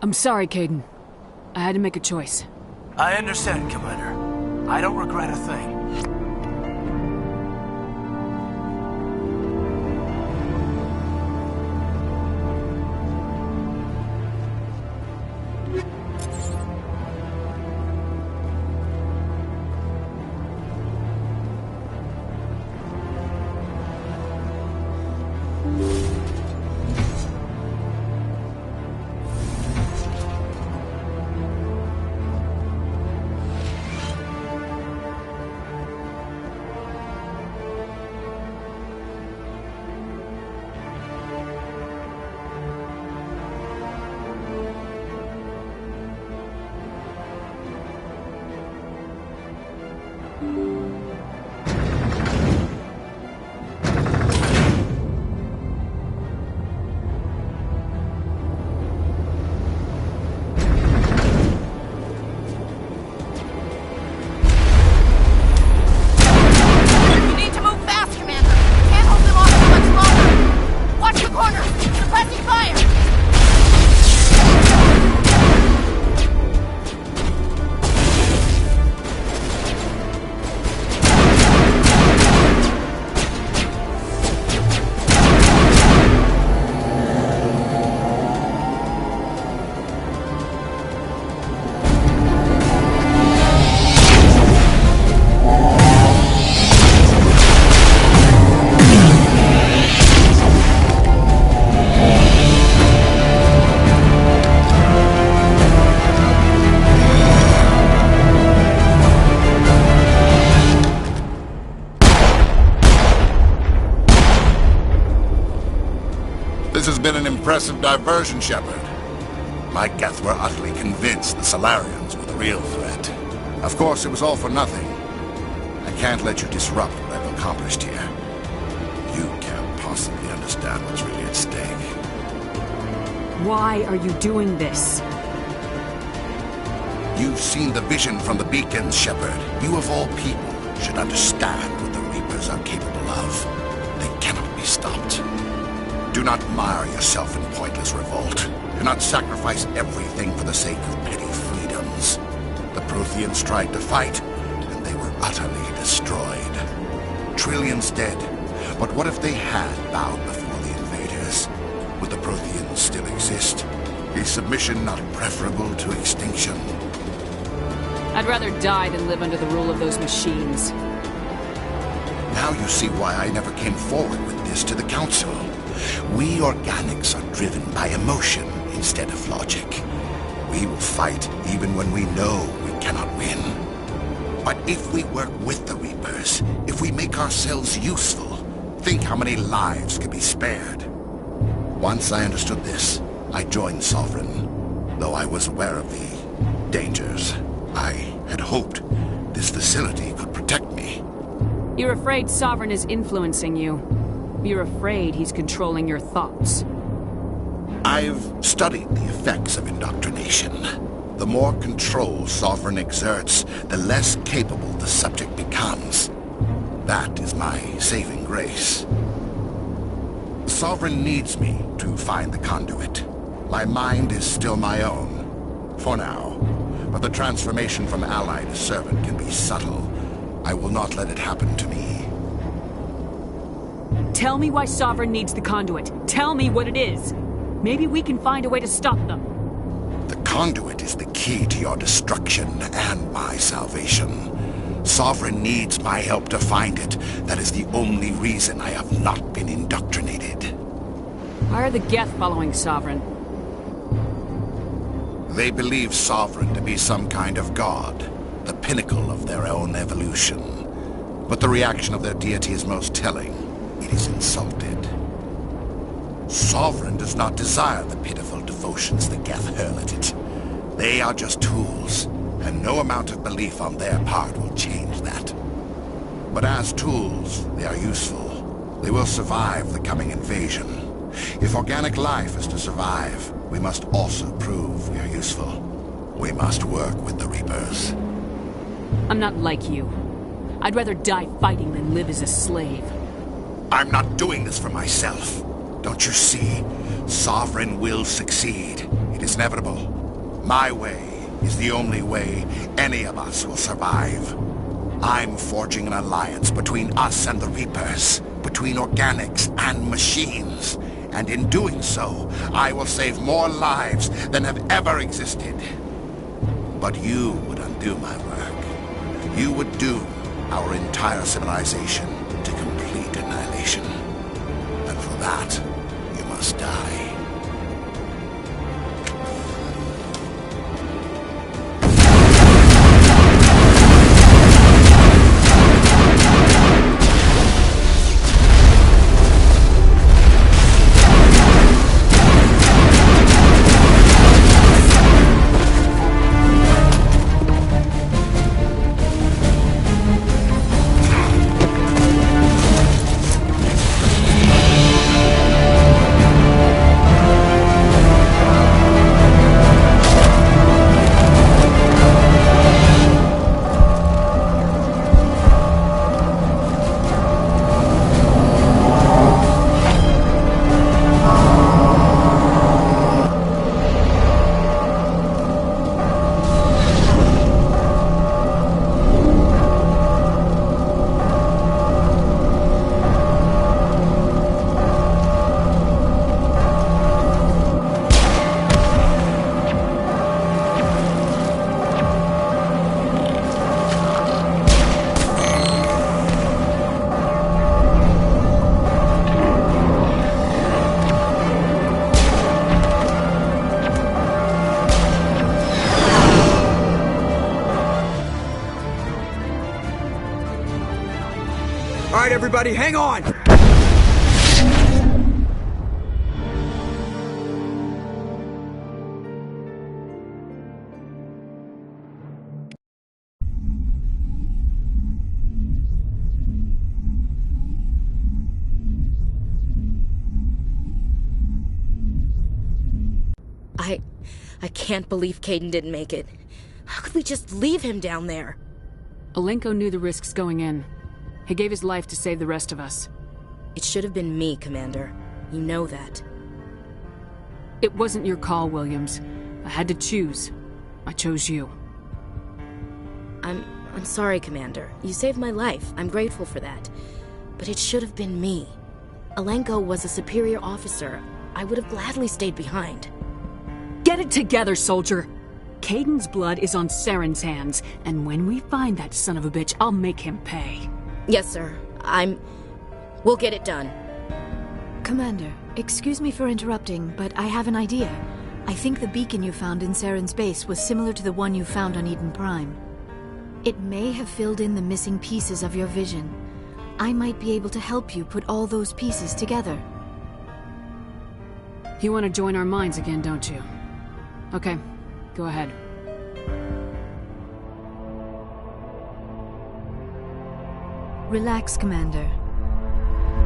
I'm sorry, Caden. I had to make a choice. I understand, Commander. I don't regret a thing. This has been an impressive diversion, Shepard. My Geth were utterly convinced the Solarians were the real threat. Of course, it was all for nothing. I can't let you disrupt what I've accomplished here. You can't possibly understand what's really at stake. Why are you doing this? You've seen the vision from the beacons, Shepard. You of all people should understand what the Reapers are capable of. They cannot be stopped. Do not mire yourself in pointless revolt. Do not sacrifice everything for the sake of petty freedoms. The Protheans tried to fight, and they were utterly destroyed. Trillions dead. But what if they had bowed before the invaders? Would the Protheans still exist? Is submission not preferable to extinction? I'd rather die than live under the rule of those machines. Now you see why I never came forward with this to the Council. We organics are driven by emotion instead of logic. We will fight even when we know we cannot win. But if we work with the Reapers, if we make ourselves useful, think how many lives could be spared. Once I understood this, I joined Sovereign, though I was aware of the dangers. I had hoped this facility could protect me. You're afraid Sovereign is influencing you. You're afraid he's controlling your thoughts. I've studied the effects of indoctrination. The more control Sovereign exerts, the less capable the subject becomes. That is my saving grace. Sovereign needs me to find the conduit. My mind is still my own, for now. But the transformation from ally to servant can be subtle. I will not let it happen to me. Tell me why Sovereign needs the conduit. Tell me what it is. Maybe we can find a way to stop them. The conduit is the key to your destruction and my salvation. Sovereign needs my help to find it. That is the only reason I have not been indoctrinated. Why are the Geth following Sovereign? They believe Sovereign to be some kind of god, the pinnacle of their own evolution. But the reaction of their deity is most telling. It is insulted. Sovereign does not desire the pitiful devotions the Geth hurl at it. They are just tools, and no amount of belief on their part will change that. But as tools, they are useful. They will survive the coming invasion. If organic life is to survive, we must also prove we are useful. We must work with the Reapers. I'm not like you. I'd rather die fighting than live as a slave. I'm not doing this for myself. Don't you see? Sovereign will succeed. It is inevitable. My way is the only way any of us will survive. I'm forging an alliance between us and the Reapers, between organics and machines. And in doing so, I will save more lives than have ever existed. But you would undo my work. You would doom our entire civilization to complete annihilation. And for that, you must die. All right, everybody, hang on! I can't believe Caden didn't make it. How could we just leave him down there? Alenko knew the risks going in. He gave his life to save the rest of us. It should have been me, Commander. You know that. It wasn't your call, Williams. I had to choose. I chose you. I'm sorry, Commander. You saved my life. I'm grateful for that. But it should have been me. Alenko was a superior officer. I would have gladly stayed behind. Get it together, soldier! Caden's blood is on Saren's hands, and when we find that son of a bitch, I'll make him pay. Yes, sir. We'll get it done. Commander, excuse me for interrupting, but I have an idea. I think the beacon you found in Saren's base was similar to the one you found on Eden Prime. It may have filled in the missing pieces of your vision. I might be able to help you put all those pieces together. You want to join our minds again, don't you? Okay, go ahead. Relax, Commander.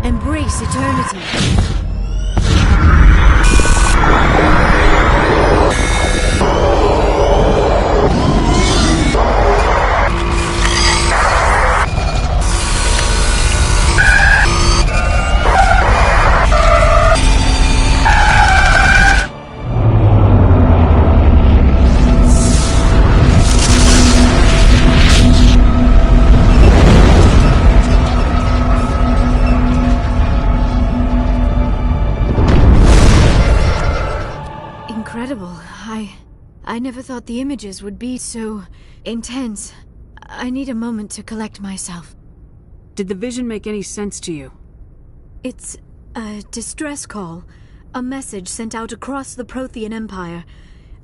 Embrace eternity. Incredible. I never thought the images would be so intense. I need a moment to collect myself. Did the vision make any sense to you? It's a distress call. A message sent out across the Prothean Empire.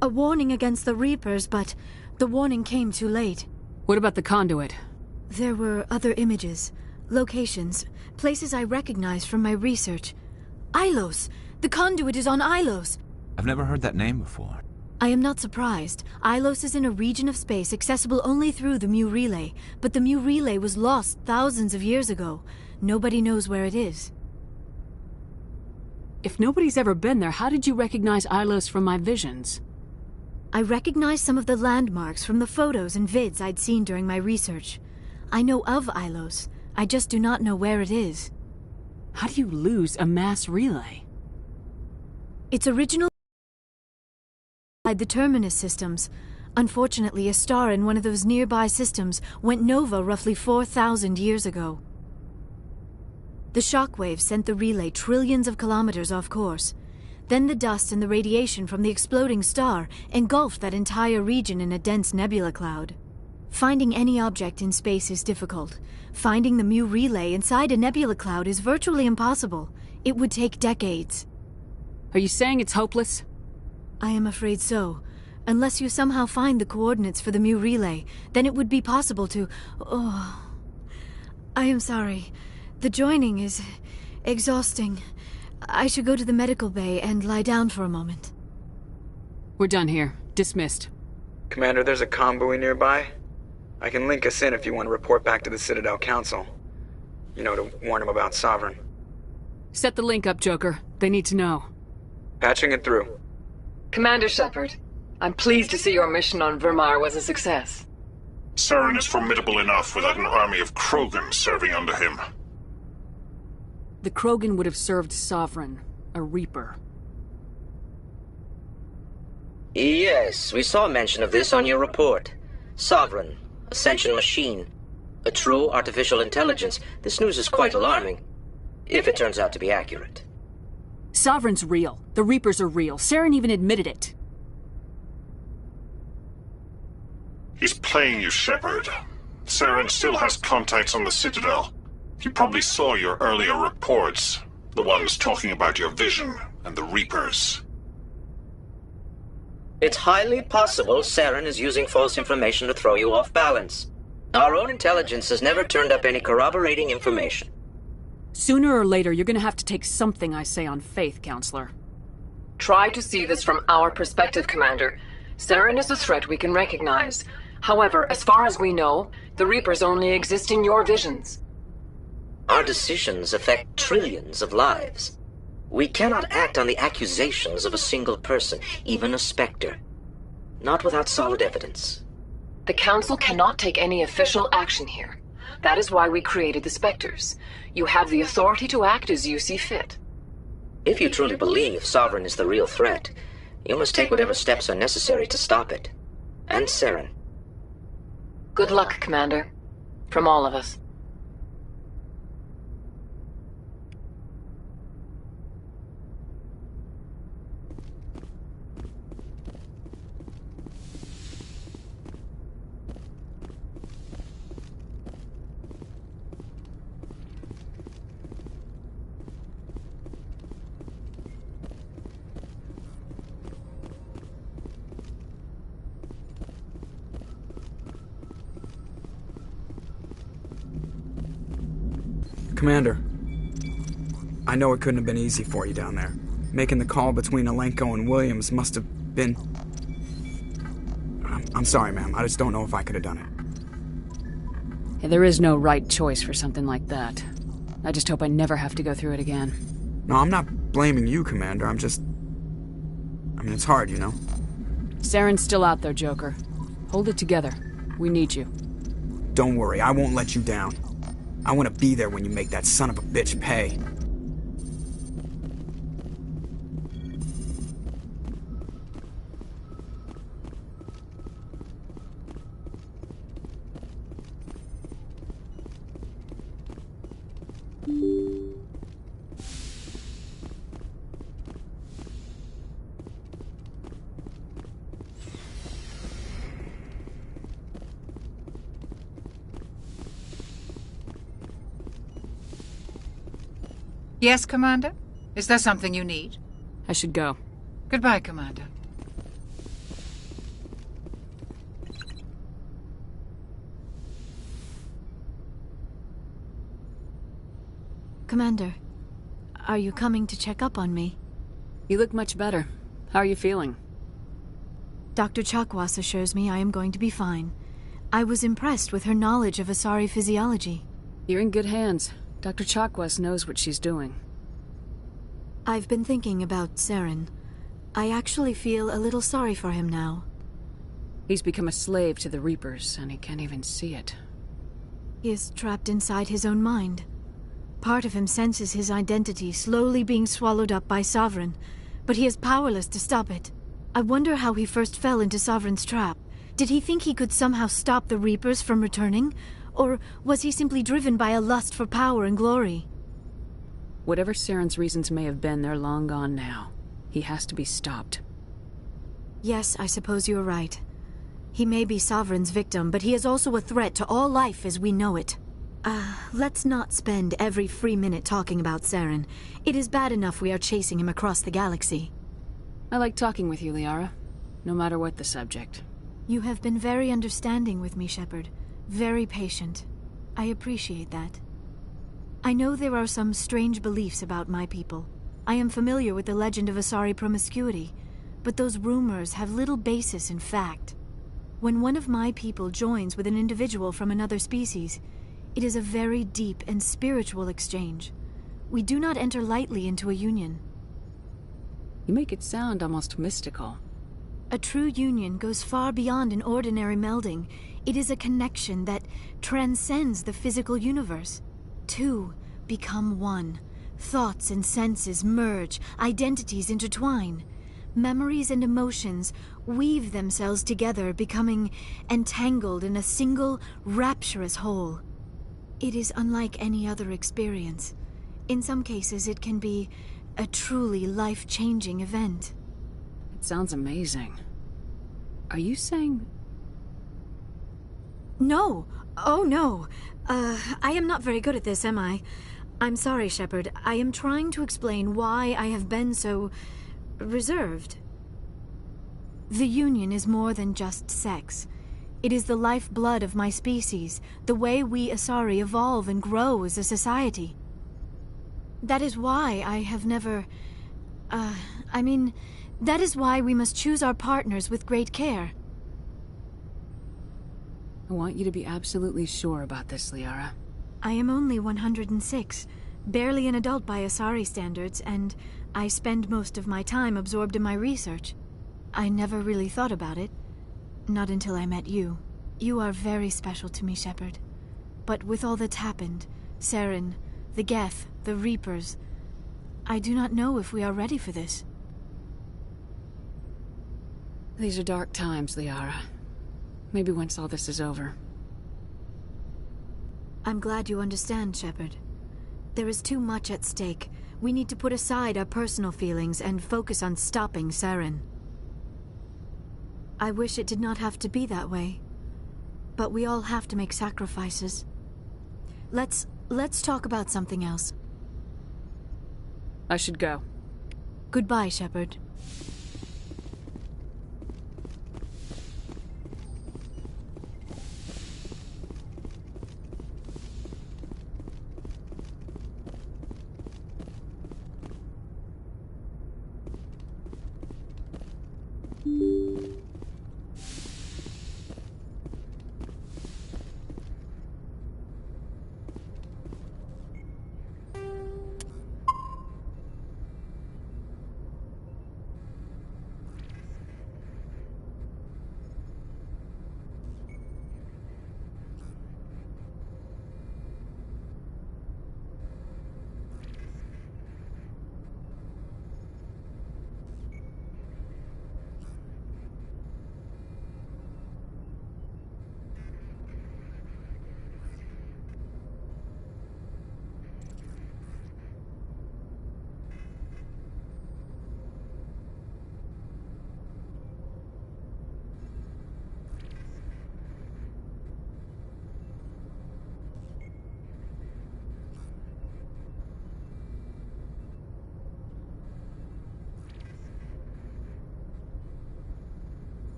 A warning against the Reapers, but the warning came too late. What about the conduit? There were other images, locations, places I recognized from my research. Ilos! The conduit is on Ilos! I've never heard that name before. I am not surprised. Ilos is in a region of space accessible only through the Mu Relay, but the Mu Relay was lost thousands of years ago. Nobody knows where it is. If nobody's ever been there, how did you recognize Ilos from my visions? I recognized some of the landmarks from the photos and vids I'd seen during my research. I know of Ilos. I just do not know where it is. How do you lose a mass relay? Its original the Terminus systems. Unfortunately, a star in one of those nearby systems went nova roughly 4,000 years ago. The shockwave sent the relay trillions of kilometers off course. Then the dust and the radiation from the exploding star engulfed that entire region in a dense nebula cloud. Finding any object in space is difficult. Finding the Mu relay inside a nebula cloud is virtually impossible. It would take decades. Are you saying it's hopeless? I am afraid so. Unless you somehow find the coordinates for the Mu relay, then it would be possible to... Oh... I am sorry. The joining is exhausting. I should go to the medical bay and lie down for a moment. We're done here. Dismissed. Commander, there's a convoy nearby. I can link us in if you want to report back to the Citadel Council. You know, to warn them about Sovereign. Set the link up, Joker. They need to know. Patching it through. Commander Shepard, I'm pleased to see your mission on Vermar was a success. Saren is formidable enough without an army of Krogan serving under him. The Krogan would have served Sovereign, a Reaper. Yes, we saw mention of this on your report. Sovereign, Ascension machine, a true artificial intelligence. This news is quite alarming, if it turns out to be accurate. Sovereign's real. The Reapers are real. Saren even admitted it. He's playing you, Shepard. Saren still has contacts on the Citadel. He probably saw your earlier reports. The ones talking about your vision and the Reapers. It's highly possible Saren is using false information to throw you off balance. Our own intelligence has never turned up any corroborating information. Sooner or later, you're gonna have to take something I say on faith, Counselor. Try to see this from our perspective, Commander. Saren is a threat we can recognize. However, as far as we know, the Reapers only exist in your visions. Our decisions affect trillions of lives. We cannot act on the accusations of a single person, even a Spectre. Not without solid evidence. The Council cannot take any official action here. That is why we created the Spectres. You have the authority to act as you see fit. If you truly believe Sovereign is the real threat, you must take whatever steps are necessary to stop it. And Saren. Good luck, Commander. From all of us. Commander, I know it couldn't have been easy for you down there. Making the call between Alenko and Williams must have been... I'm sorry, ma'am. I just don't know if I could have done it. Yeah, there is no right choice for something like that. I just hope I never have to go through it again. No, I'm not blaming you, Commander. I'm just... I mean, it's hard, you know? Saren's still out there, Joker. Hold it together. We need you. Don't worry, I won't let you down. I want to be there when you make that son of a bitch pay. Yes, Commander? Is there something you need? I should go. Goodbye, Commander. Commander, are you coming to check up on me? You look much better. How are you feeling? Dr. Chakwas assures me I am going to be fine. I was impressed with her knowledge of Asari physiology. You're in good hands. Dr. Chakwas knows what she's doing. I've been thinking about Saren. I actually feel a little sorry for him now. He's become a slave to the Reapers, and he can't even see it. He is trapped inside his own mind. Part of him senses his identity slowly being swallowed up by Sovereign, but he is powerless to stop it. I wonder how he first fell into Sovereign's trap. Did he think he could somehow stop the Reapers from returning? Or was he simply driven by a lust for power and glory? Whatever Saren's reasons may have been, they're long gone now. He has to be stopped. Yes, I suppose you're right. He may be Sovereign's victim, but he is also a threat to all life as we know it. Let's not spend every free minute talking about Saren. It is bad enough we are chasing him across the galaxy. I like talking with you, Liara. No matter what the subject. You have been very understanding with me, Shepard. Very patient. I appreciate that. I know there are some strange beliefs about my people. I am familiar with the legend of Asari promiscuity, but those rumors have little basis in fact. When one of my people joins with an individual from another species, it is a very deep and spiritual exchange. We do not enter lightly into a union. You make it sound almost mystical. A true union goes far beyond an ordinary melding. It is a connection that transcends the physical universe. Two become one. Thoughts and senses merge, identities intertwine. Memories and emotions weave themselves together, becoming entangled in a single, rapturous whole. It is unlike any other experience. In some cases, it can be a truly life-changing event. It sounds amazing. Are you saying... No! Oh, no! I am not very good at this, am I? I'm sorry, Shepard. I am trying to explain why I have been so... reserved. The Union is more than just sex. It is the lifeblood of my species, the way we Asari evolve and grow as a society. That is why I have never... that is why we must choose our partners with great care. I want you to be absolutely sure about this, Liara. I am only 106, barely an adult by Asari standards, and I spend most of my time absorbed in my research. I never really thought about it. Not until I met you. You are very special to me, Shepard. But with all that's happened, Saren, the Geth, the Reapers, I do not know if we are ready for this. These are dark times, Liara. Maybe once all this is over. I'm glad you understand, Shepard. There is too much at stake. We need to put aside our personal feelings and focus on stopping Saren. I wish it did not have to be that way. But we all have to make sacrifices. Let's talk about something else. I should go. Goodbye, Shepard. you